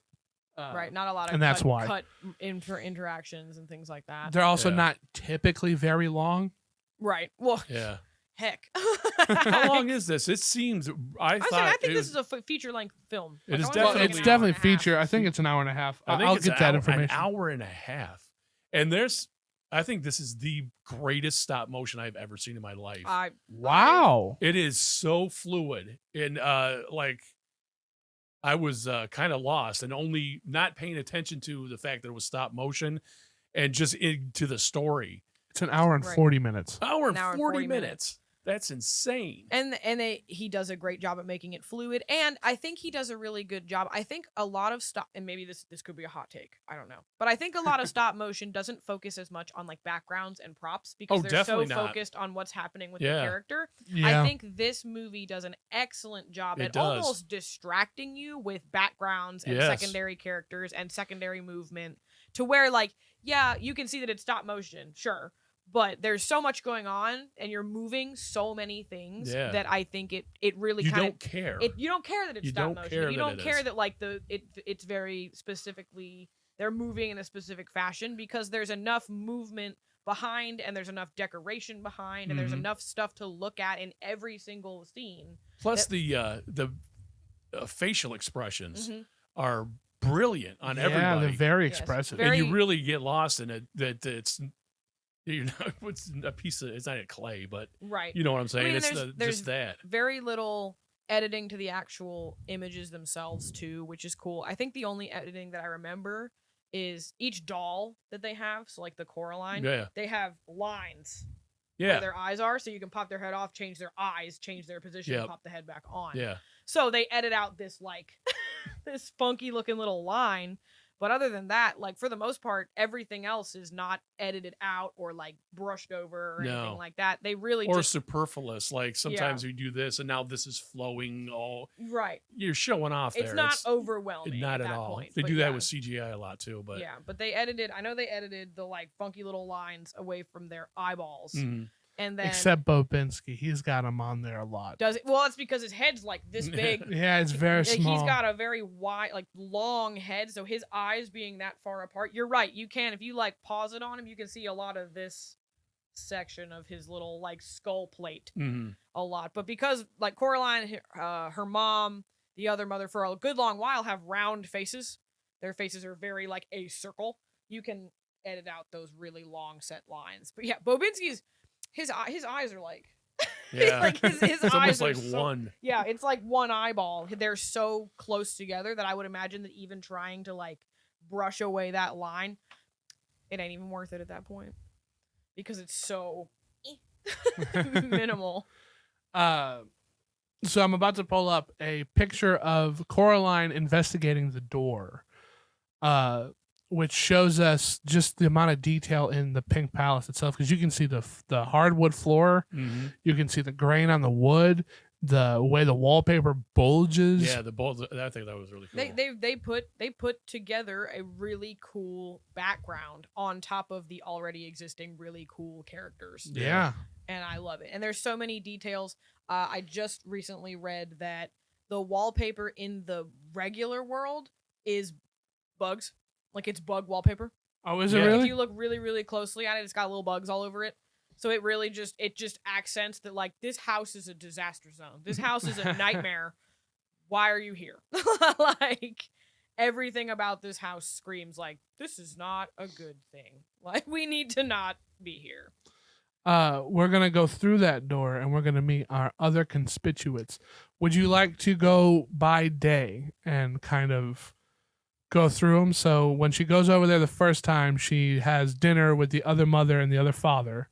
Right, not a lot of and that's why. cut interactions and things like that. They're also not typically very long. Right. Well, heck. How long is this? It seems I think this is a feature-length film. It is it's definitely feature. I think it's an hour and a half. I'll get that information. An hour and a half. And I think this is the greatest stop motion I've ever seen in my life. Wow. It is so fluid. And I was kind of lost and only not paying attention to the fact that it was stop motion and just into the story. It's an hour and 40 minutes. Hour and 40 minutes. That's insane. And he does a great job at making it fluid. And I think he does a really good job. I think a lot of stop, and maybe this could be a hot take, I don't know. But I think a lot of stop motion doesn't focus as much on like backgrounds and props because they're so focused on what's happening with the character. Yeah. I think this movie does an excellent job at almost distracting you with backgrounds and secondary characters and secondary movement to where like, yeah, you can see that it's stop motion, sure. But there's so much going on, and you're moving so many things that I think it really you kind of don't care. You don't care that it's stop motion. You don't care that like it's very specifically they're moving in a specific fashion because there's enough movement behind, and there's enough decoration behind, and there's enough stuff to look at in every single scene. Plus the facial expressions are brilliant on everybody. Yeah, they're very expressive, and you really get lost in it. That it's. It's a piece of, it's not a clay, but you know what I'm saying? I mean, it's just that. Very little editing to the actual images themselves too, which is cool. I think the only editing that I remember is each doll that they have. So like the Coraline, they have lines where their eyes are. So you can pop their head off, change their eyes, change their position, and pop the head back on. Yeah. So they edit out this like, this funky looking little line. But other than that, like for the most part, everything else is not edited out or like brushed over or anything like that. They really superfluous. Like sometimes we do this and now this is flowing all You're showing off there. It's not overwhelming. Not at all. They do that with CGI a lot too, but but they edited the like funky little lines away from their eyeballs. And then, except Bobinski, he's got him on there a lot. Does it? Well, it's because his head's like this big. Yeah, it's very small. He's got a very wide, like long head, so his eyes being that far apart. You're right. You can, if you like pause it on him, you can see a lot of this section of his little like skull plate a lot. But because like Coraline, her mom, the other mother for a good long while have round faces. Their faces are very like a circle. You can edit out those really long set lines. But yeah, Bobinsky's his eyes are like like his it's eyes almost are like one. Yeah, it's like one eyeball. They're so close together that I would imagine that even trying to like brush away that line, it ain't even worth it at that point because it's so minimal. So I'm about to pull up a picture of Coraline investigating the door, which shows us just the amount of detail in the Pink Palace itself, because you can see the hardwood floor, you can see the grain on the wood, the way the wallpaper bulges. Yeah, the bulge. I think that was really cool. They put together a really cool background on top of the already existing really cool characters. Yeah. And I love it. And there's so many details. I just recently read that the wallpaper in the regular world is bugs. Like it's bug wallpaper. Oh, is it really? If you look really, really closely at it, it's got little bugs all over it. So it really just accents that like this house is a disaster zone. This house is a nightmare. Why are you here? Like everything about this house screams like this is not a good thing. Like we need to not be here. We're gonna go through that door and we're gonna meet our other constituents. Would you like to go by day and kind of go through them? So when she goes over there the first time, she has dinner with the other mother and the other father.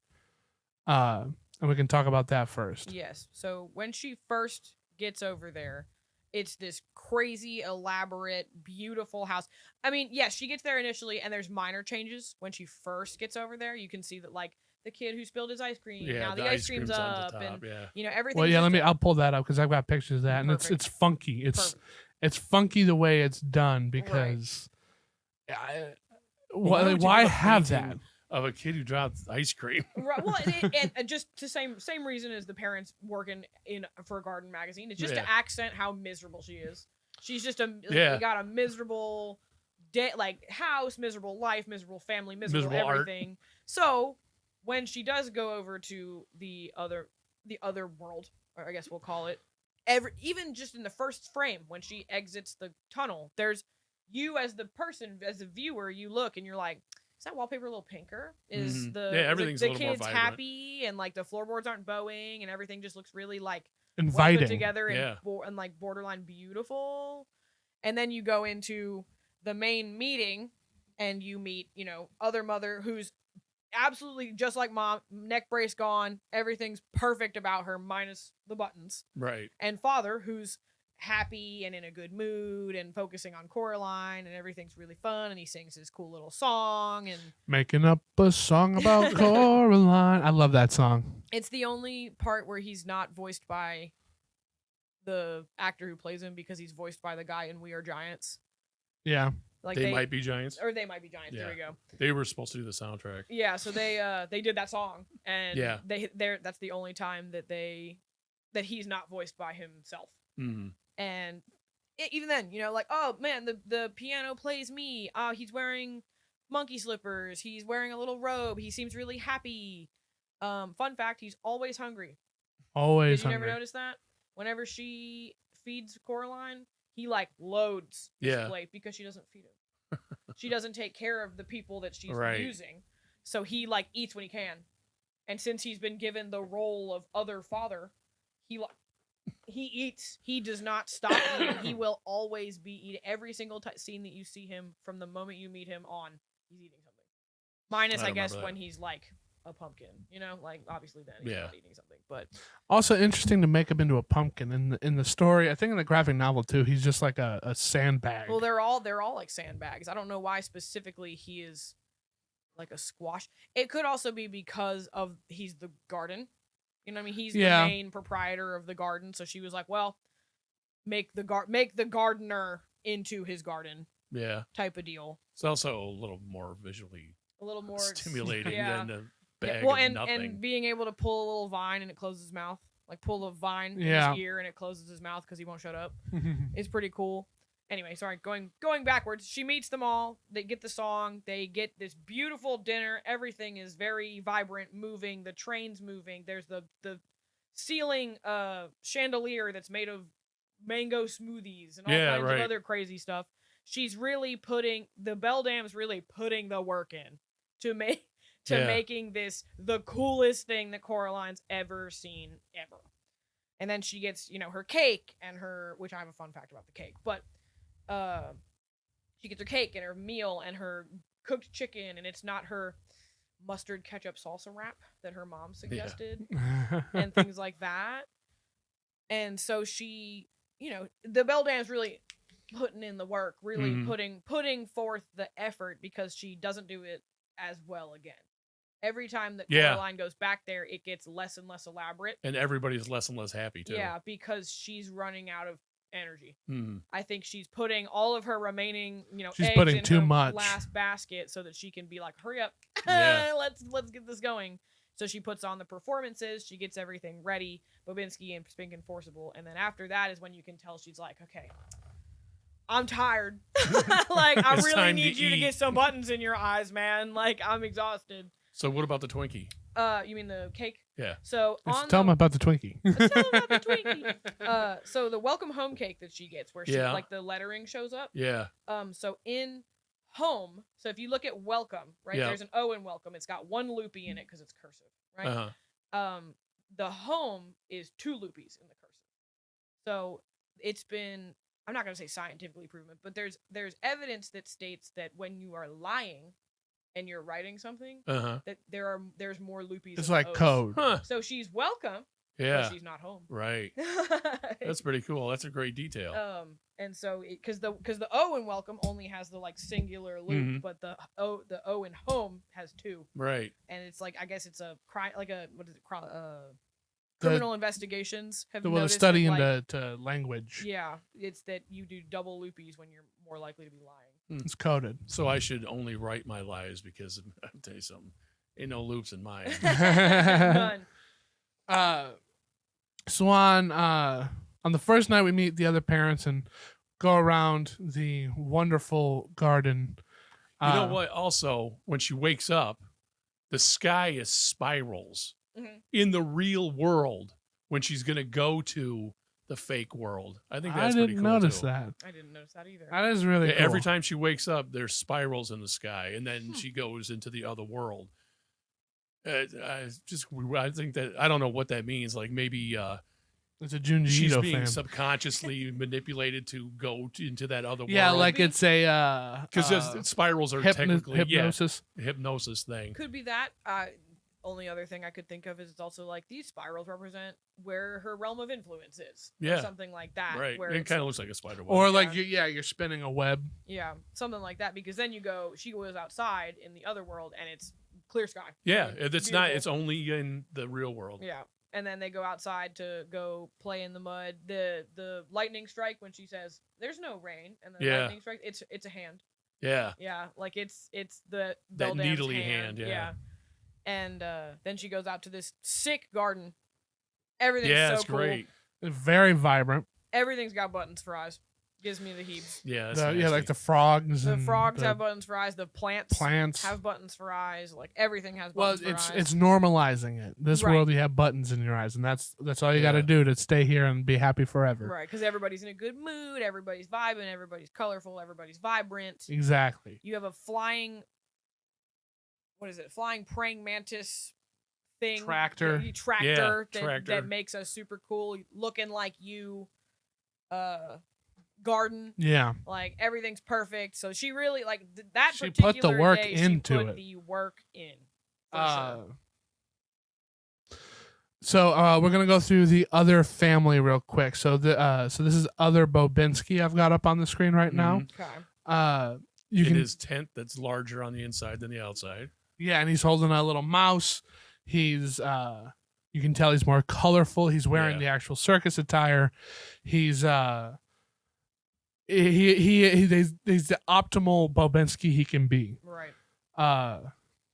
And we can talk about that first. Yes. So when she first gets over there, it's this crazy, elaborate, beautiful house. I mean, yes, she gets there initially, and there's minor changes when she first gets over there. You can see that, like, the kid who spilled his ice cream, now the ice cream's up, on the top, and you know everything. Well, yeah, I'll pull that up because I've got pictures of that, and it's funky. It's funky the way it's done because why have that? Of a kid who dropped ice cream. Right. Well, and just the same reason as the parents working for a garden magazine. It's just to accent how miserable she is. She's just got a miserable day, like house, miserable life, miserable family, miserable everything. Art. So when she does go over to the other world, or I guess we'll call it, even just in the first frame when she exits the tunnel, there's you as the person, as the viewer, you look and you're like, is that wallpaper a little pinker? Is everything's the a little more kids vibrant. Happy and like the floorboards aren't bowing and everything just looks really like inviting, well put together and like borderline beautiful. And then you go into the main meeting and you meet, other mother who's absolutely just like mom, neck brace gone, everything's perfect about her minus the buttons. Right. And father who's happy and in a good mood and focusing on Coraline and everything's really fun and he sings his cool little song and making up a song about Coraline. I love that song. It's the only part where he's not voiced by the actor who plays him because he's voiced by the guy in We Are Giants. Yeah. Like they might be giants. Or they might be giants. Yeah. There we go. They were supposed to do the soundtrack. Yeah, so they did that song and they that's the only time that he's not voiced by himself. Mm-hmm. And even then, like, oh man, the piano plays me. He's wearing monkey slippers. He's wearing a little robe. He seems really happy. Fun fact, he's always hungry. Always hungry. Did you never never notice that? Whenever she feeds Coraline, he like loads his plate because she doesn't feed him. She doesn't take care of the people that she's using. So he like eats when he can. And since he's been given the role of other father, he eats. He does not stop eating. He will always be eating. Every single scene that you see him from the moment you meet him on, he's eating something. Minus, I guess, when he's like a pumpkin. Like obviously then he's not eating something. But also interesting to make him into a pumpkin in the story. I think in the graphic novel too, he's just like a sandbag. Well, they're all like sandbags. I don't know why specifically he is like a squash. It could also be because of he's the garden. You know what I mean? He's the main proprietor of the garden, so she was like, "Well, make the gardener into his garden." Yeah. Type of deal. It's also a little more visually stimulating than a bag of nothing. And being able to pull a little vine and it closes his mouth, like pull a vine in his ear and it closes his mouth because he won't shut up, is pretty cool. anyway, sorry, going backwards. She meets them all. They get the song. They get this beautiful dinner. Everything is very vibrant, moving. The train's moving. There's the ceiling chandelier that's made of mango smoothies and all kinds of other crazy stuff. She's really the Beldam's really putting the work in to making this the coolest thing that Coraline's ever seen ever. And then she gets, her cake and which I have a fun fact about the cake, but she gets her cake and her meal and her cooked chicken, and it's not her mustard ketchup salsa wrap that her mom suggested and things like that. And so she, the Beldam's really putting in the work, really putting forth the effort, because she doesn't do it as well again. Every time that Coraline goes back there, it gets less and less elaborate. And everybody's less and less happy, too. Yeah, because she's running out of energy. I think she's putting all of her remaining, she's eggs putting in too her much last basket so that she can be like, hurry up, let's get this going. So she puts on the performances, she gets everything ready, Bobinski and Spink and Forcible, and then after that is when you can tell she's like, okay, I'm tired. Like, I really need you to get some buttons in your eyes, man. Like, I'm exhausted. So what about the Twinkie? You mean the cake? Yeah. So tell them about the Twinkie. Tell them about the Twinkie. So the welcome home cake that she gets, where she like the lettering shows up. Yeah. So in home, so if you look at welcome, right? There's an O in welcome. It's got one loopy in it because it's cursive, right? The home is two loopies in the cursive. So it's been, I'm not going to say scientifically proven, but there's evidence that states that when you are lying and you're writing something, that there's more loopies. It's like code. Huh. So she's welcome. Yeah. But she's not home. Right. That's pretty cool. That's a great detail. And so because the O in welcome only has the like singular loop, but the O in home has two. Right. And it's like, I guess it's a crime, like a, what is it? Criminal investigations have noticed the study that, into language. Yeah, it's that you do double loopies when you're more likely to be lying. It's coded. So I should only write my lies, because I'll tell you something, ain't no loops in mine. None. So on the first night we meet the other parents and go around the wonderful garden. You know what? Also, when she wakes up, the sky is spirals. In the real world, when she's going to go to the fake world. I think that's pretty cool. I didn't notice too. that. I didn't notice that either. That is really cool. Every time she wakes up, there's spirals in the sky, and then she goes into the other world. I think that, I don't know what that means. Like, maybe it's a Junji she's Ito being fan. subconsciously manipulated to go into that other world. Yeah, like it's a because spirals are technically hypnosis hypnosis thing. Could be that. Only other thing I could think of is it's also like these spirals represent where her realm of influence is. Or something like that. Right. Where it kind of looks like a spider web. Or like you're spinning a web. Yeah, something like that, because then she goes outside in the other world and it's clear sky. Yeah, it's not. It's only in the real world. Yeah, and then they go outside to go play in the mud. The lightning strike, when she says there's no rain, and the lightning strike, it's a hand. Yeah. Yeah, like it's the that Beldam's needly hand. Yeah. And then she goes out to this sick garden. Everything's so it's cool. great. Very vibrant. Everything's got buttons for eyes. Gives me the heaves. Yeah, like the frogs. The frogs have buttons for eyes. The plants have buttons for eyes. Like everything has buttons for eyes. It's normalizing it. This world, you have buttons in your eyes, and that's all you got to do to stay here and be happy forever. Right, because everybody's in a good mood. Everybody's vibing. Everybody's colorful. Everybody's vibrant. Exactly. You have a flying. What is it? Flying praying mantis thing. Tractor that makes us super cool, looking like you. Garden. Yeah. Like everything's perfect. So she really that. She particular put the work day, into she put it. The work in. Sure. So we're gonna go through the other family real quick. So this is other Bobinski I've got up on the screen right now. Okay. In his tent that's larger on the inside than the outside. Yeah, and he's holding a little mouse. He's you can tell he's more colorful. He's wearing the actual circus attire. He's he's the optimal Bobinski he can be. Right.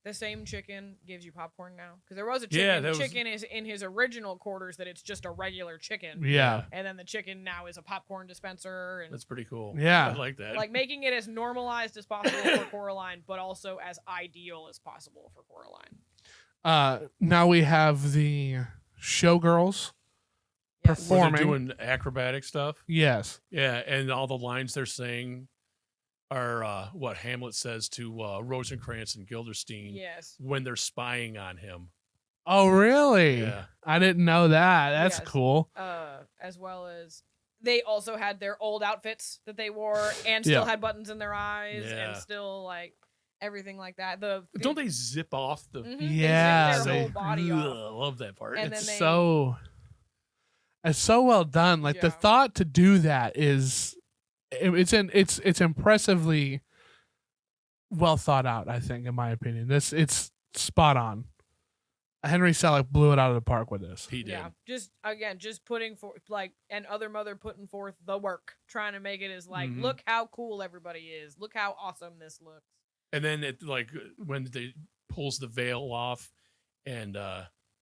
the same chicken gives you popcorn now? Because there was a chicken. Chicken is in his original quarters that it's just a regular chicken. Yeah. And then the chicken now is a popcorn dispenser. And that's pretty cool. Yeah. I like that. Like making it as normalized as possible for Coraline, but also as ideal as possible for Coraline. Now we have the showgirls performing. They're doing acrobatic stuff. Yes. Yeah, and all the lines they're saying are what Hamlet says to Rosencrantz and Guildenstern when they're spying on him. Oh, really? Yeah. I didn't know that. That's cool. As well as they also had their old outfits that they wore and still had buttons in their eyes and still like everything like that. Don't they zip off the? Yeah, they zip their whole body off. I love that part. And it's so well done. Like the thought to do that is, it's impressively well thought out. I think, in my opinion, it's spot on. Henry Selick blew it out of the park with this. He did. Yeah, just putting forth and other mother putting forth the work, trying to make it as look how cool everybody is. Look how awesome this looks. And then it when they pulls the veil off, and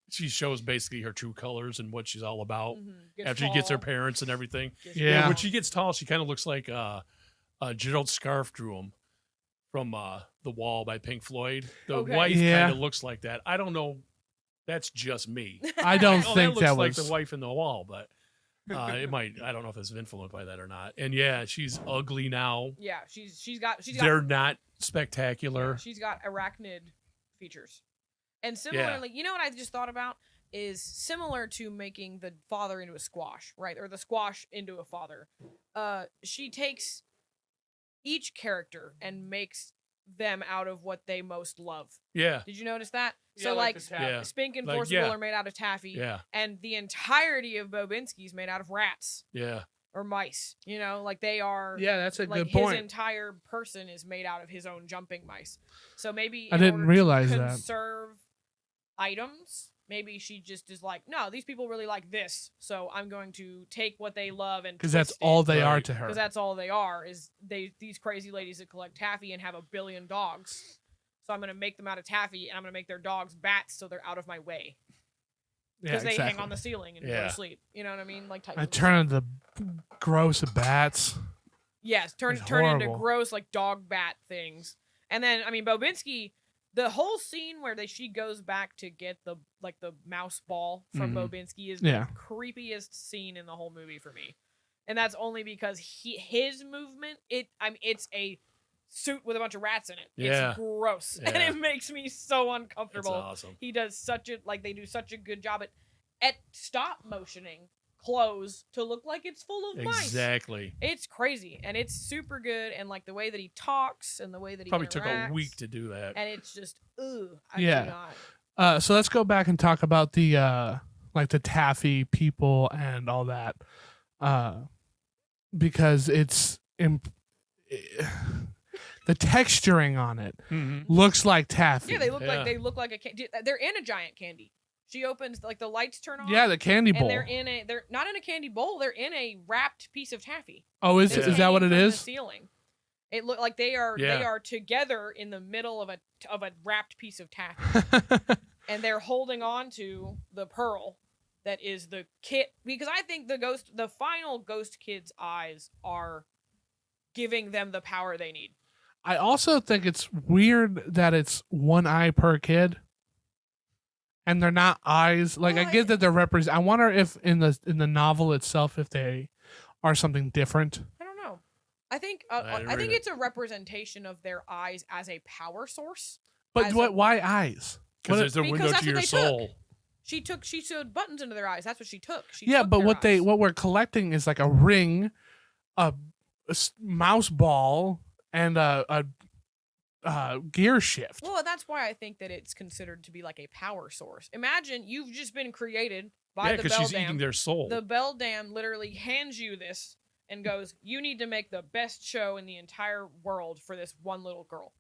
she shows basically her true colors and what she's all about after she gets her parents and everything. When she gets tall, she kind of looks like Gerald Scarfe drew him from The Wall by Pink Floyd. The wife kind of looks like that. I don't know. That's just me. I don't think that was like the wife in The Wall, but it might. I don't know if it's influenced by that or not. And she's ugly now. Yeah, she's got. They're not spectacular. Yeah, she's got arachnid features. And similarly, you know what I just thought about is similar to making the father into a squash, right? Or the squash into a father. She takes each character and makes them out of what they most love. Yeah. Did you notice that? Yeah, So like Spink and Forcible are made out of taffy. Yeah. And the entirety of Bobinski's made out of rats. Yeah. Or mice. You know, like they are. Yeah, that's a good his point. His entire person is made out of his own jumping mice. So maybe I didn't realize that. Conserve items. Maybe she just is like, no, these people really like this, so I'm going to take what they love and because that's all they are to her. Because that's all they are is these crazy ladies that collect taffy and have 1 billion dogs. So I'm going to make them out of taffy, and I'm going to make their dogs bats so they're out of my way. Because they hang on the ceiling and go to sleep. You know what I mean? Like I turn into gross bats. Yes, turn into gross like dog bat things. And then Bobinski, the whole scene where she goes back to get the mouse ball from Bobinski is the creepiest scene in the whole movie for me. And that's only because his movement, it's a suit with a bunch of rats in it. Yeah. It's gross. Yeah. And it makes me so uncomfortable. That's awesome. He does they do such a good job at stop motioning clothes to look like it's full of mice. Exactly. It's crazy, and it's super good, and like the way that he talks and the way that he probably took a week to do that. And it's just I do not. So let's go back and talk about the the taffy people and all that, because it's the texturing on it looks like taffy. Yeah, they look like a candy. They're in a giant candy. She opens the lights turn on. Yeah, the candy bowl. And they're not in a candy bowl. They're in a wrapped piece of taffy. Oh, is that what it is? The ceiling. It looked like they are together in the middle of a wrapped piece of taffy, and they're holding on to the pearl that is the kit, because I think the final ghost kid's eyes are giving them the power they need. I also think it's weird that it's 1 eye per kid, and they're not eyes. Like I get that they're I wonder if in the novel itself, if they are something different. I don't know. I think it's a representation of their eyes as a power source. But why eyes? Because there's a window to your soul. She sewed buttons into their eyes. That's what she took. But what we're collecting is like a ring, a mouse ball, and a gear shift. Well, that's why I think that it's considered to be like a power source. Imagine you've just been created by the Beldam. She's eating their soul. The Beldam literally hands you this and goes, "You need to make the best show in the entire world for this one little girl.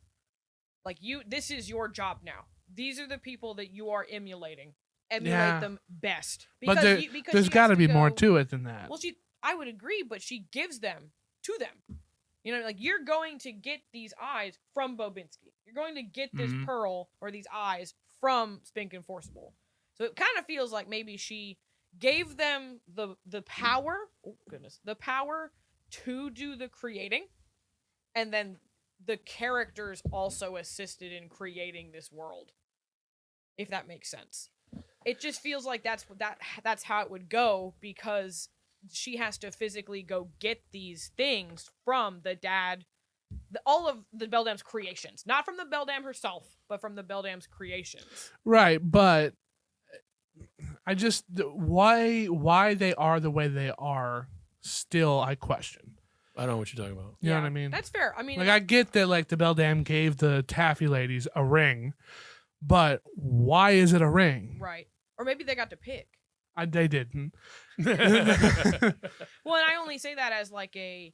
This is your job now. These are the people that you are emulating. Emulate them best." Because there's got to be more to it than that. Well, I would agree, but she gives them to them. You know, like, you're going to get these eyes from Bobinski. You're going to get this pearl or these eyes from Spink and Forcible. So it kind of feels like maybe she gave them the power, the power to do the creating, and then the characters also assisted in creating this world, if that makes sense. It just feels like that's how it would go, because she has to physically go get these things from the dad, all of the Beldam's creations, not from the Beldam herself, but from the Beldam's creations. Right, but I just why they are the way they are still I question. I don't know what you're talking about. You know what I mean? That's fair. I mean, like, I get that, like, the Beldam gave the Taffy ladies a ring, but why is it a ring? Right. Or maybe they got to pick. They didn't. Well, and I only say that as like a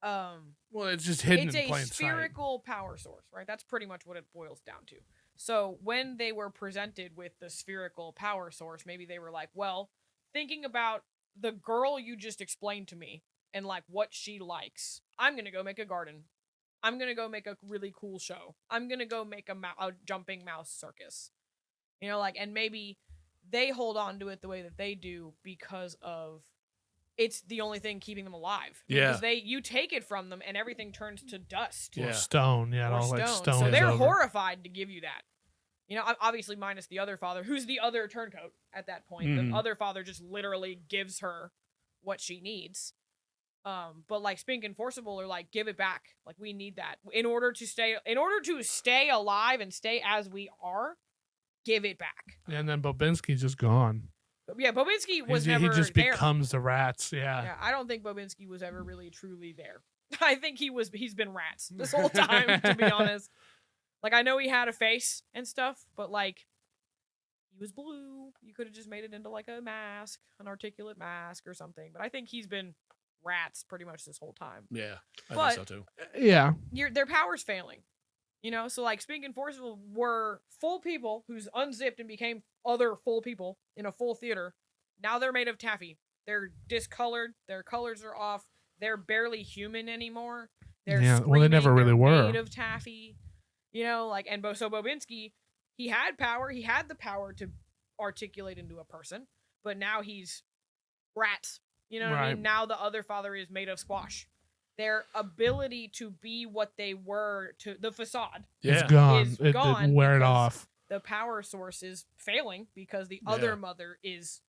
well, it's just hidden in plain sight. It's a spherical power source, right? That's pretty much what it boils down to. So when they were presented with the spherical power source, maybe they were like, well, thinking about the girl you just explained to me and like what she likes, I'm going to go make a garden. I'm going to go make a really cool show. I'm going to go make a jumping mouse circus. You know, like, and maybe they hold on to it the way that they do because of it's the only thing keeping them alive. Yeah. Because you take it from them and everything turns to dust. Or stone. Yeah, or all stone. like stone. So they're over. horrified to give you that. You know, obviously minus the other father, who's the other turncoat at that point. The other father just literally gives her what she needs. But like Spink and Forcible are like, give it back. Like, we need that in order to stay alive and stay as we are. Give it back. And then Bobinski's just gone. Yeah, Bobinski was he never just there. becomes the rats. Yeah. I don't think Bobinski was ever really truly there. I think he's been rats this whole time, to be honest. Like, I know he had a face and stuff, but like, he was blue. You could have just made it into like a mask, an articulate mask or something. But I think he's been rats pretty much this whole time. Yeah, I think so too. Yeah. Their power's failing. You know, so like Spink and Forcible were full people who's unzipped and became other full people in a full theater. Now they're made of taffy. They're discolored. Their colors are off. They're barely human anymore. They're well, they never really were made of taffy. You know, like, and so Bobinski, he had power. He had the power to articulate into a person, but now he's rats. You know what I mean? Now the other father is made of squash. Their ability to be what they were, to the facade, is gone. Is gone. It wear it off. The power source is failing because the other mother is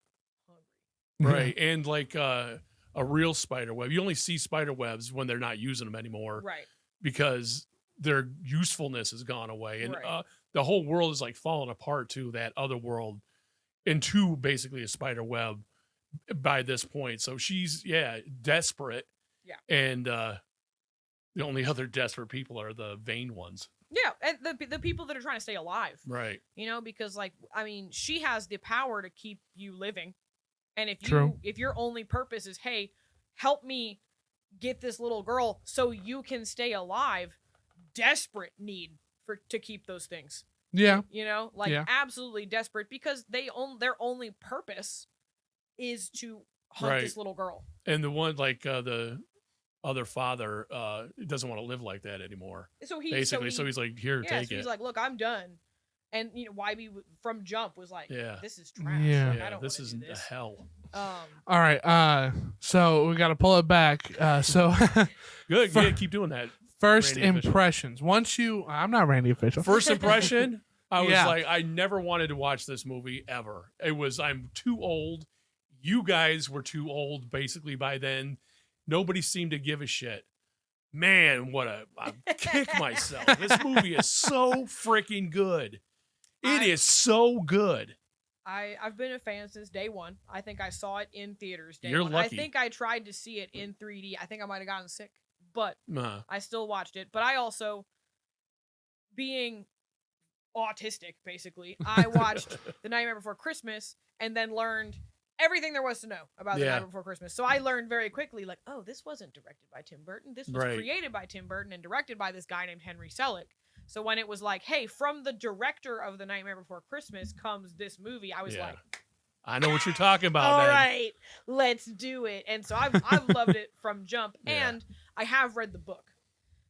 hungry. Right, and like a real spider web, you only see spider webs when they're not using them anymore. Right. Because their usefulness has gone away, and the whole world is like falling apart to that other world into basically a spider web by this point. So she's desperate. Yeah. And the only other desperate people are the vain ones. Yeah, and the people that are trying to stay alive. Right. You know, because like, I mean, she has the power to keep you living. And if your only purpose is, hey, help me get this little girl so you can stay alive, desperate need to keep those things. Yeah. You know, like absolutely desperate, because their only purpose is to hunt this little girl. And the one like the other father doesn't want to live like that anymore. So he's like, here, take it. He's like, look, I'm done. And you know, YB from Jump was like, this is trash. Yeah, like, I don't this is this. hell. All right, so we got to pull it back. So good, keep doing that. First Randy impressions. I'm not Randy Official. First impression, I was like, I never wanted to watch this movie ever. I'm too old. You guys were too old basically by then. Nobody seemed to give a shit. Man, I kick myself. This movie is so freaking good. It is so good. I've been a fan since day one. I think I saw it in theaters day You're one. lucky. I think I tried to see it in 3D. I think I might have gotten sick, but I still watched it. But I also, being autistic, basically, I watched The Nightmare Before Christmas and then learned everything there was to know about The Nightmare Before Christmas. So I learned very quickly, like, oh, this wasn't directed by Tim Burton. This was created by Tim Burton and directed by this guy named Henry Selick. So when it was like, hey, from the director of The Nightmare Before Christmas comes this movie, I was like, I know what you're talking about. All right, let's do it. And so I've loved it from jump, and I have read the book,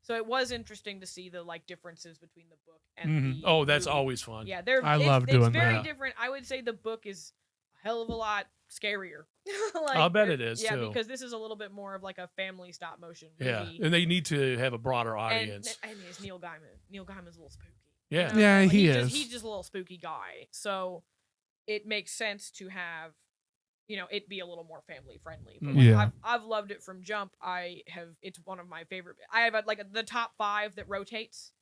so it was interesting to see the differences between the book and the that's movie. always fun. Yeah, I love doing it's very that. different. I would say the book is a hell of a lot scarier. I'll bet it is too. Because this is a little bit more of like a family stop motion movie. Yeah, and they need to have a broader audience. And it's Neil Gaiman. Neil Gaiman's a little spooky. Yeah, yeah, he is. He's just a little spooky guy. So it makes sense to have, it be a little more family friendly. But I've loved it from jump. It's one of my favorite. I have the top 5 that rotates.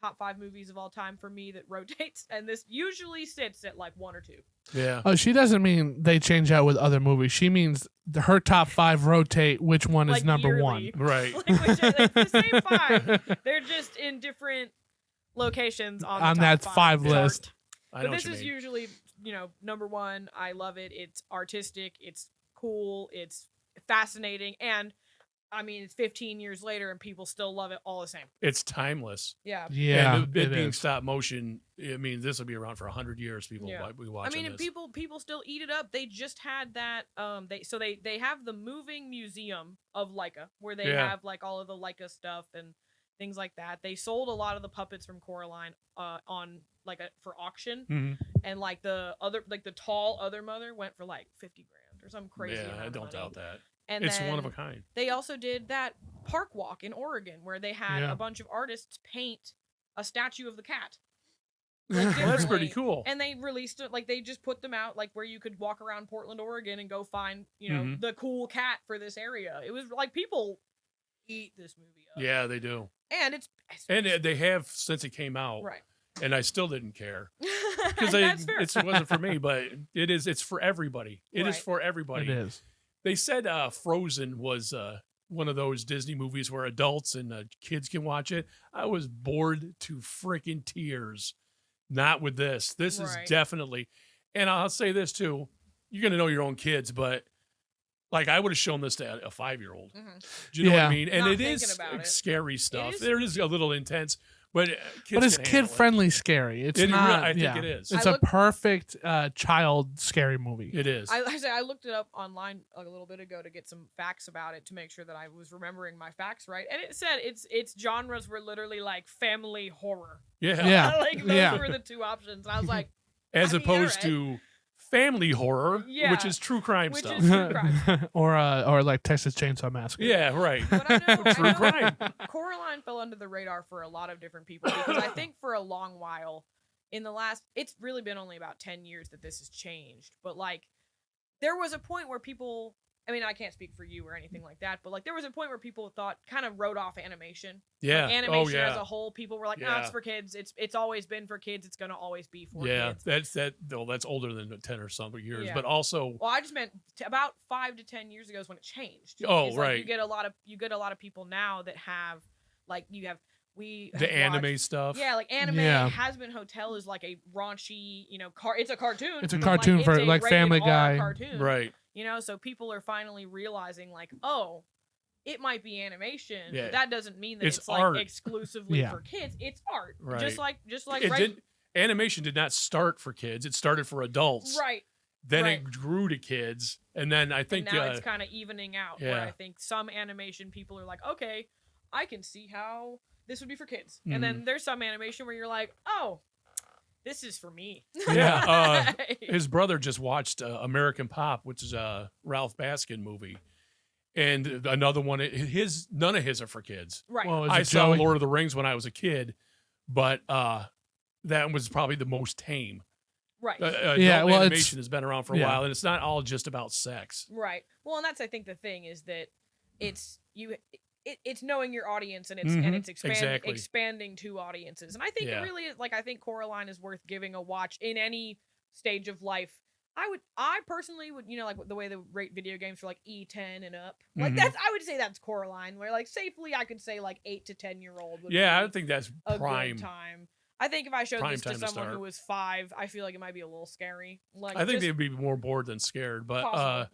Top 5 movies of all time for me that rotates, and this usually sits at 1 or 2. Yeah. Oh, she doesn't mean they change out with other movies. She means her top 5 rotate. Which one is number yearly. 1? Right. The same 5. They're just in different locations on that top 5 chart. list. But this is usually, number 1. I love it. It's artistic. It's cool. It's fascinating. And, it's 15 years later and people still love it all the same. It's timeless. Yeah. Yeah. And it being stop motion, this will be around for 100 years. People will be watching this. People still eat it up. They just had that. They have the moving museum of Laika where they have all of the Laika stuff and things like that. They sold a lot of the puppets from Coraline on for auction, and the tall other mother went for $50,000 or some crazy. Yeah, I don't doubt that. And it's then one of a kind. They also did that park walk in Oregon where they had a bunch of artists paint a statue of the cat. Well, that's pretty cool. And they released it, they just put them out, where you could walk around Portland, Oregon and go find, the cool cat for this area. It was people eat this movie up. Yeah, they do. And they have since it came out. Right. And I still didn't care because it wasn't for me, but it's for everybody. It is for everybody. It is. They said Frozen was one of those Disney movies where adults and kids can watch it. I was bored to freaking tears. Not with this. This is definitely, and I'll say this too. You're going to know your own kids, but I would have shown this to a 5-year-old. Do you know what I mean? And Not it is scary stuff. There is a little intense. But it's kid-friendly scary. It's not. I think it is. It's a perfect child scary movie. It is. I looked it up online a little bit ago to get some facts about it to make sure that I was remembering my facts right. And it said its genres were literally family horror. Yeah. Yeah. Those were the 2 options. And I was like, as opposed to family horror, which is true crime stuff. Is true crime. or Texas Chainsaw Massacre. Yeah, right. But I know, true crime. Coraline fell under the radar for a lot of different people because I think for a long while it's really been only about 10 years that this has changed. But there was a point where people, I can't speak for you or anything like that, but there was a point where people kind of wrote off animation. Yeah. Animation as a whole, people were like, no, it's for kids. It's always been for kids. It's going to always be for kids. That's older than 10 or something years. Yeah. But also, well, I just meant about 5 to 10 years ago is when it changed. Oh, right. You get a lot of people now that have the anime stuff. Yeah, anime. Hazbin Hotel is a raunchy, it's a cartoon. It's a cartoon for Family Guy. Cartoon, right. So people are finally realizing oh, it might be animation, but Yeah. that doesn't mean that it's art. exclusively for kids. It's art. Right. Just like animation did not start for kids. It started for adults. Right. Then it grew to kids, and then I think and now it's kind of evening out. Where I think some animation people are like, okay, I can see how this would be for kids, and then there's some animation where you're like, oh, this is for me. Yeah. His brother just watched American Pop, which is a Ralph Baskin movie, and another one. None of his are for kids. Right. Well, I saw Lord of the Rings when I was a kid, but that was probably the most tame. Right. Animation has been around for a while, and it's not all just about sex. Right. Well, and that's I think the thing is that it's knowing your audience and it's expanding to audiences, and I think it really is. I think Coraline is worth giving a watch in any stage of life. I personally would, the way they rate video games for E10 and up. I would say that's Coraline, where safely I could say 8 to 10-year-old would be I think that's a prime good time. I think if I showed this to someone start. who was 5, I feel like it might be a little scary. I think they'd be more bored than scared, but I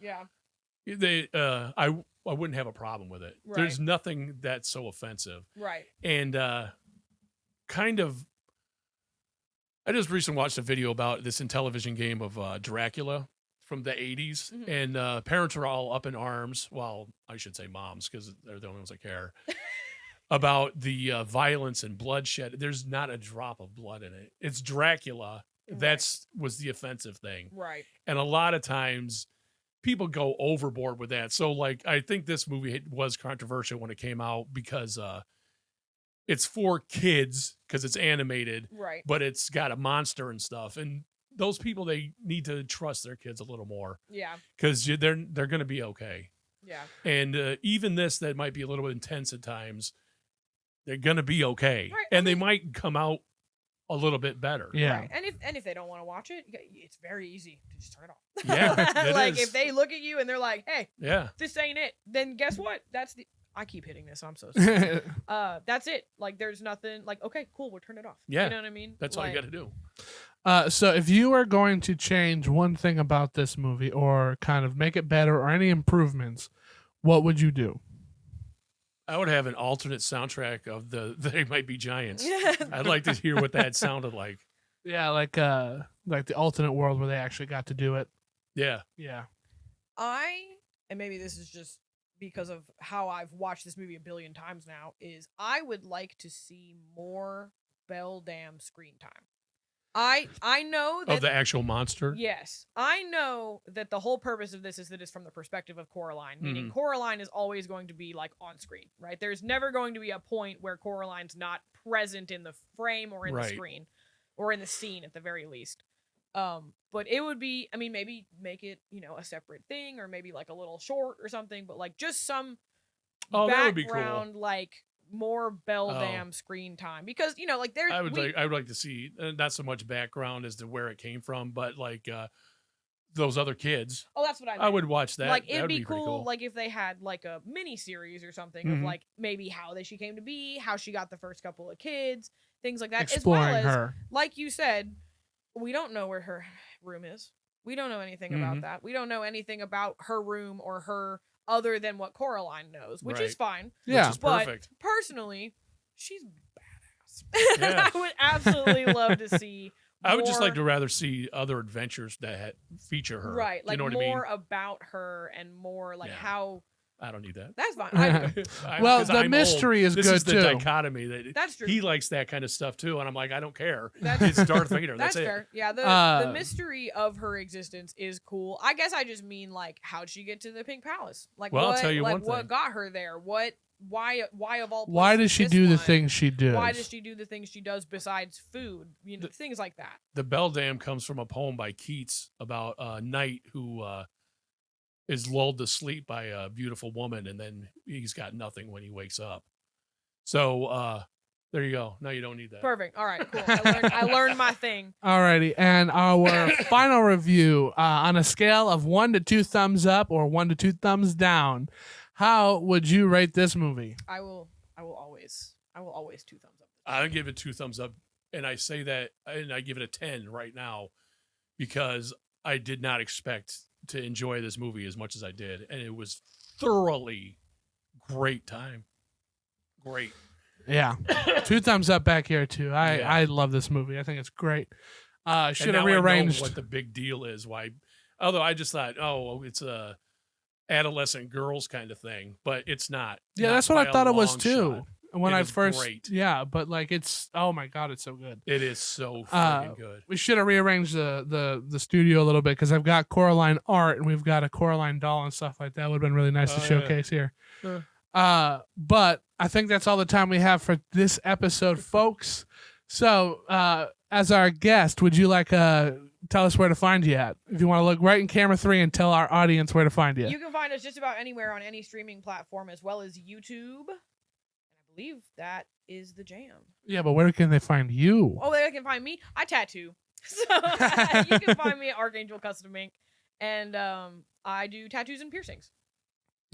wouldn't have a problem with it. Right. There's nothing that's so offensive. Right. And I just recently watched a video about this Intellivision game of Dracula from the 80s, and parents were all up in arms. Well, I should say moms, because they're the only ones that care about the violence and bloodshed. There's not a drop of blood in it. It's Dracula. That's was the offensive thing. Right. And a lot of times people go overboard with that. So like, I think this movie was controversial when it came out because it's for kids because it's animated, right? But it's got a monster and stuff. And those people, they need to trust their kids a little more. Yeah. Because they're going to be okay. Yeah. And even this, that might be a little bit intense at times, they're going to be okay. Right. And they might come out a little bit better. Yeah. Right. And if they don't want to watch it, it's very easy to just turn it off. Yeah. Like if they look at you and they're like, "Hey, yeah, this ain't it," then guess what? I keep hitting this. I'm so sorry. That's it. Like there's nothing. Like okay, cool. We'll turn it off. Yeah. You know what I mean? That's all you got to do. So if you were going to change one thing about this movie or kind of make it better or any improvements, what would you do? I would have an alternate soundtrack of They Might Be Giants. I'd like to hear what that sounded like. Yeah, like the alternate world where they actually got to do it. Yeah. Yeah. And maybe this is just because of how I've watched this movie a billion times now, is I would like to see more Beldam screen time. I know that of the actual monster. Yes, I know that the whole purpose of this is that it's from the perspective of Coraline, meaning Coraline is always going to be like on screen, right? There's never going to be a point where Coraline's not present in the frame or in the screen or in the scene at the very least. But it would be, I mean, maybe make it, a separate thing or maybe like a little short or something, but like just some that would be background, cool. like more Beldam screen time, because like there's I would like to see not so much background as to where it came from, but like those other kids. Oh, that's what I meant. I would watch that. Like That it'd would be cool, like if they had like a mini series or something of like maybe how she came to be, how she got the first couple of kids, things like that. Exploring as well as, her. like you said, we don't know where her room is. We don't know anything about that. We don't know anything about her room or her other than what Coraline knows, which is fine. Yeah, which is perfect. But personally, she's badass. Yeah. I would absolutely love to see. I would just like to rather see other adventures that feature her. Right, like you know what more I mean? about her and more like how. I don't need that. That's fine. I do. Well, the mystery is this good is the too. dichotomy that That's true. he likes that kind of stuff too, and I'm like, I don't care. That's It's Darth Vader. That's it. fair. Yeah, the mystery of her existence is cool. I guess I just mean like how'd she get to the Pink Palace? Like well, what, I'll tell you like one what thing. got her there? Why of all places Why does she this do the one? things she does? Why does she do the things she does besides food? Things like that. The Beldam comes from a poem by Keats about a knight who is lulled to sleep by a beautiful woman, and then he's got nothing when he wakes up. So there you go. Now you don't need that. Perfect. All right, cool. I learned my thing. Alrighty, and our final review on a scale of 1 to 2 thumbs up or 1 to 2 thumbs down, how would you rate this movie? I will always 2 thumbs up. I give it 2 thumbs up, and I say that, and I give it a 10 right now because I did not expect to enjoy this movie as much as I did, and it was thoroughly great time. Great. Yeah, 2 thumbs up back here too. I love this movie. I think it's great. Should have rearranged. rearranged. I know what the big deal is. Why? Although I just thought, it's a adolescent girls kind of thing, but it's not. Yeah, Not that's what by I a thought it was long too. shot. When It I is first, great. yeah, but like it's, oh my god, it's so good. It is so fucking good. We should have rearranged the studio a little bit because I've got Coraline art and we've got a Coraline doll and stuff like that. Would have been really nice to showcase here. But I think that's all the time we have for this episode, folks. So, as our guest, would you like tell us where to find you at? If you want to look right in camera 3 and tell our audience where to find you. You can find us just about anywhere on any streaming platform as well as YouTube. And I believe that is the jam. Yeah, but where can they find you? Oh, they can find me. I tattoo. So you can find me at Archangel Custom Ink. And I do tattoos and piercings.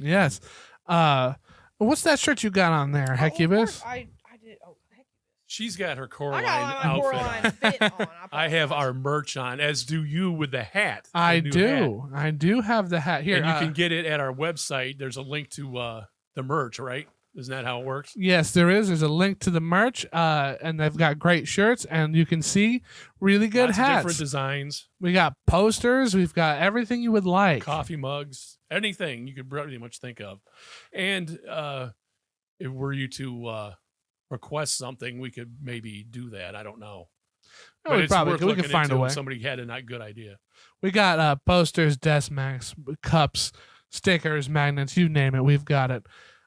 Yes. What's that shirt you got on there, Hecubus? I did. Oh, Hecubus. She's got her Coraline I got my outfit Coraline on. fit on. I have our merch on, as do you with the hat. I the new do. hat. I do have the hat here. And you can get it at our website. There's a link to the merch, right? Isn't that how it works? Yes, there is. There's a link to the merch, and they've got great shirts, and you can see really good Lots of hats. different designs. We got posters. We've got everything you would like. Coffee mugs, anything you could pretty much think of. And if were you to request something, we could maybe do that. I don't know. Oh, we could find a way. Somebody had a not good idea. We got posters, desk mags, cups, stickers, magnets, you name it. We've got it.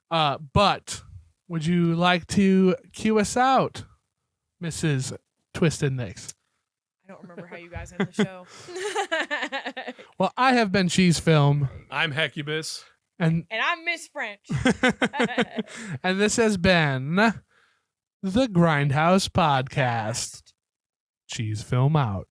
But would you like to cue us out, Mrs. Twisted Nicks? I don't remember how you guys end the show. Well, I have been Cheese Film. I'm Hecubus. And I'm Miss French. And this has been the Grindhouse Podcast. Cheese Film out.